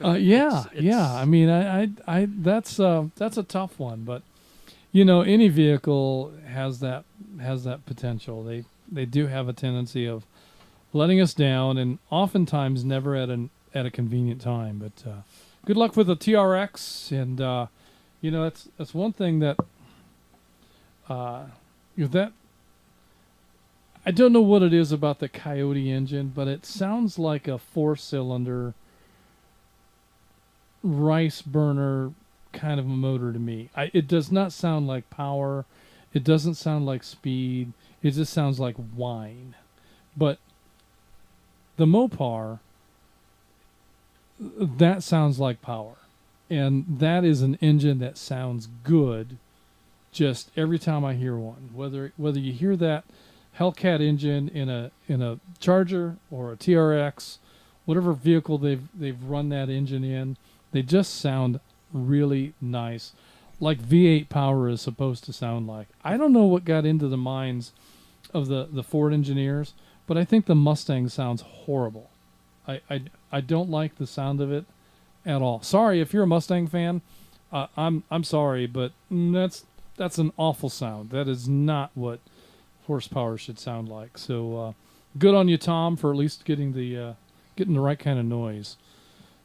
Yeah. I mean, I that's a tough one, but you know, any vehicle has that potential. They do have a tendency of letting us down, and oftentimes never at a convenient time. But good luck with the TRX, and you know, that's one thing that that I don't know what it is about the Coyote engine, but it sounds like a 4-cylinder rice burner kind of a motor to me. It does not sound like power. It doesn't sound like speed. It just sounds like whine. But the Mopar, that sounds like power. And that is an engine that sounds good just every time I hear one. Whether you hear that Hellcat engine in a Charger or a TRX, whatever vehicle they've run that engine in, they just sound really nice, like V8 power is supposed to sound like. I don't know what got into the minds of the Ford engineers, but I think the Mustang sounds horrible. I don't like the sound of it at all. Sorry if you're a Mustang fan. I'm sorry, but that's an awful sound. That is not what horsepower should sound like. So good on you, Tom, for at least getting the right kind of noise.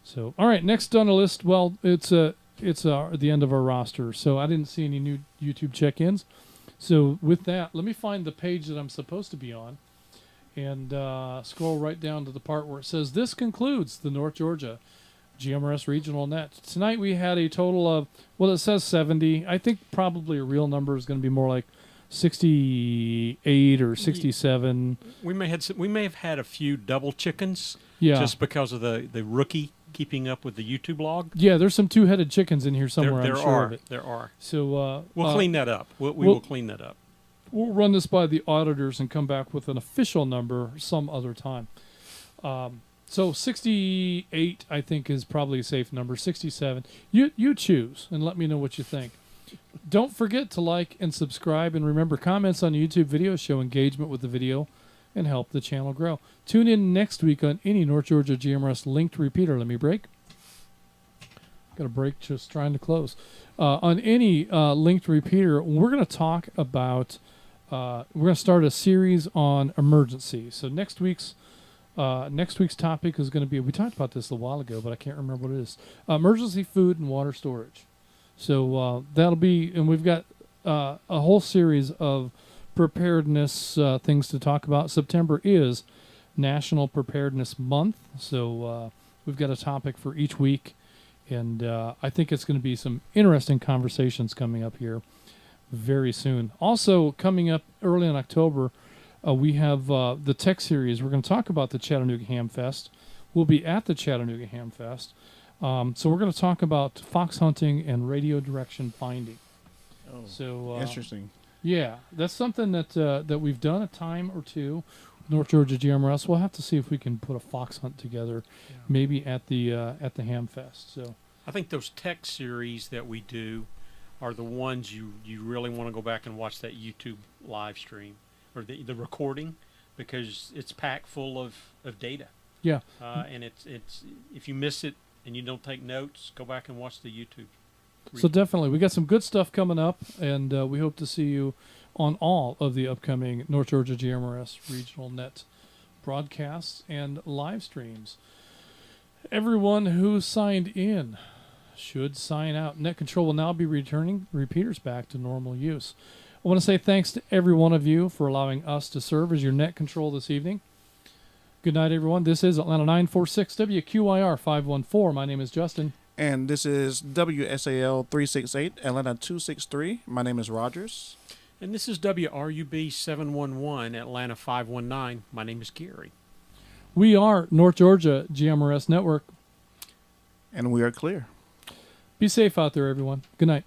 So all right, next on the list. Well, it's the end of our roster, so I didn't see any new YouTube check-ins. So with that, let me find the page that I'm supposed to be on, and scroll right down to the part where it says this concludes the North Georgia GMRS Regional Net. Tonight we had a total of, well, it says 70. I think probably a real number is going to be more like 68 or 67. We may have had a few double chickens, yeah, just because of the rookie keeping up with the YouTube log. Yeah, there's some two-headed chickens in here somewhere. There I'm sure are. of it. There are. So we'll clean that up. We will clean that up. We'll run this by the auditors and come back with an official number some other time. So 68, I think, is probably a safe number. 67. You choose and let me know what you think. Don't forget to like and subscribe, and remember, comments on YouTube videos show engagement with the video and help the channel grow. Tune in next week on any North Georgia GMRS linked repeater. Let me break. got a break just trying to close. On any linked repeater, we're going to talk about, we're going to start a series on emergency. So next week's topic is going to be, we talked about this a while ago, but I can't remember what it is. Emergency food and water storage. So that'll be, and we've got a whole series of preparedness things to talk about. September is National Preparedness Month, so we've got a topic for each week, and I think it's going to be some interesting conversations coming up here very soon. Also, coming up early in October, we have the tech series. We're going to talk about the Chattanooga Ham Fest. We'll be at the Chattanooga Ham Fest. So we're going to talk about fox hunting and radio direction finding. Oh, so interesting. Yeah, that's something that we've done a time or two. North Georgia GMRS. We'll have to see if we can put a fox hunt together, maybe at the Ham Fest. So I think those tech series that we do are the ones you really want to go back and watch that YouTube live stream or the recording, because it's packed full of data. Yeah. And it's if you miss it and you don't take notes, go back and watch the YouTube. So definitely, we got some good stuff coming up, and we hope to see you on all of the upcoming North Georgia GMRS Regional Net broadcasts and live streams. Everyone who signed in should sign out. Net Control will now be returning repeaters back to normal use. I want to say thanks to every one of you for allowing us to serve as your Net Control this evening. Good night, everyone. This is Atlanta 946 WQIR 514. My name is Justin. And this is WSAL 368, Atlanta 263. My name is Rogers. And this is WRUB 711, Atlanta 519. My name is Gary. We are North Georgia GMRS Network. And we are clear. Be safe out there, everyone. Good night.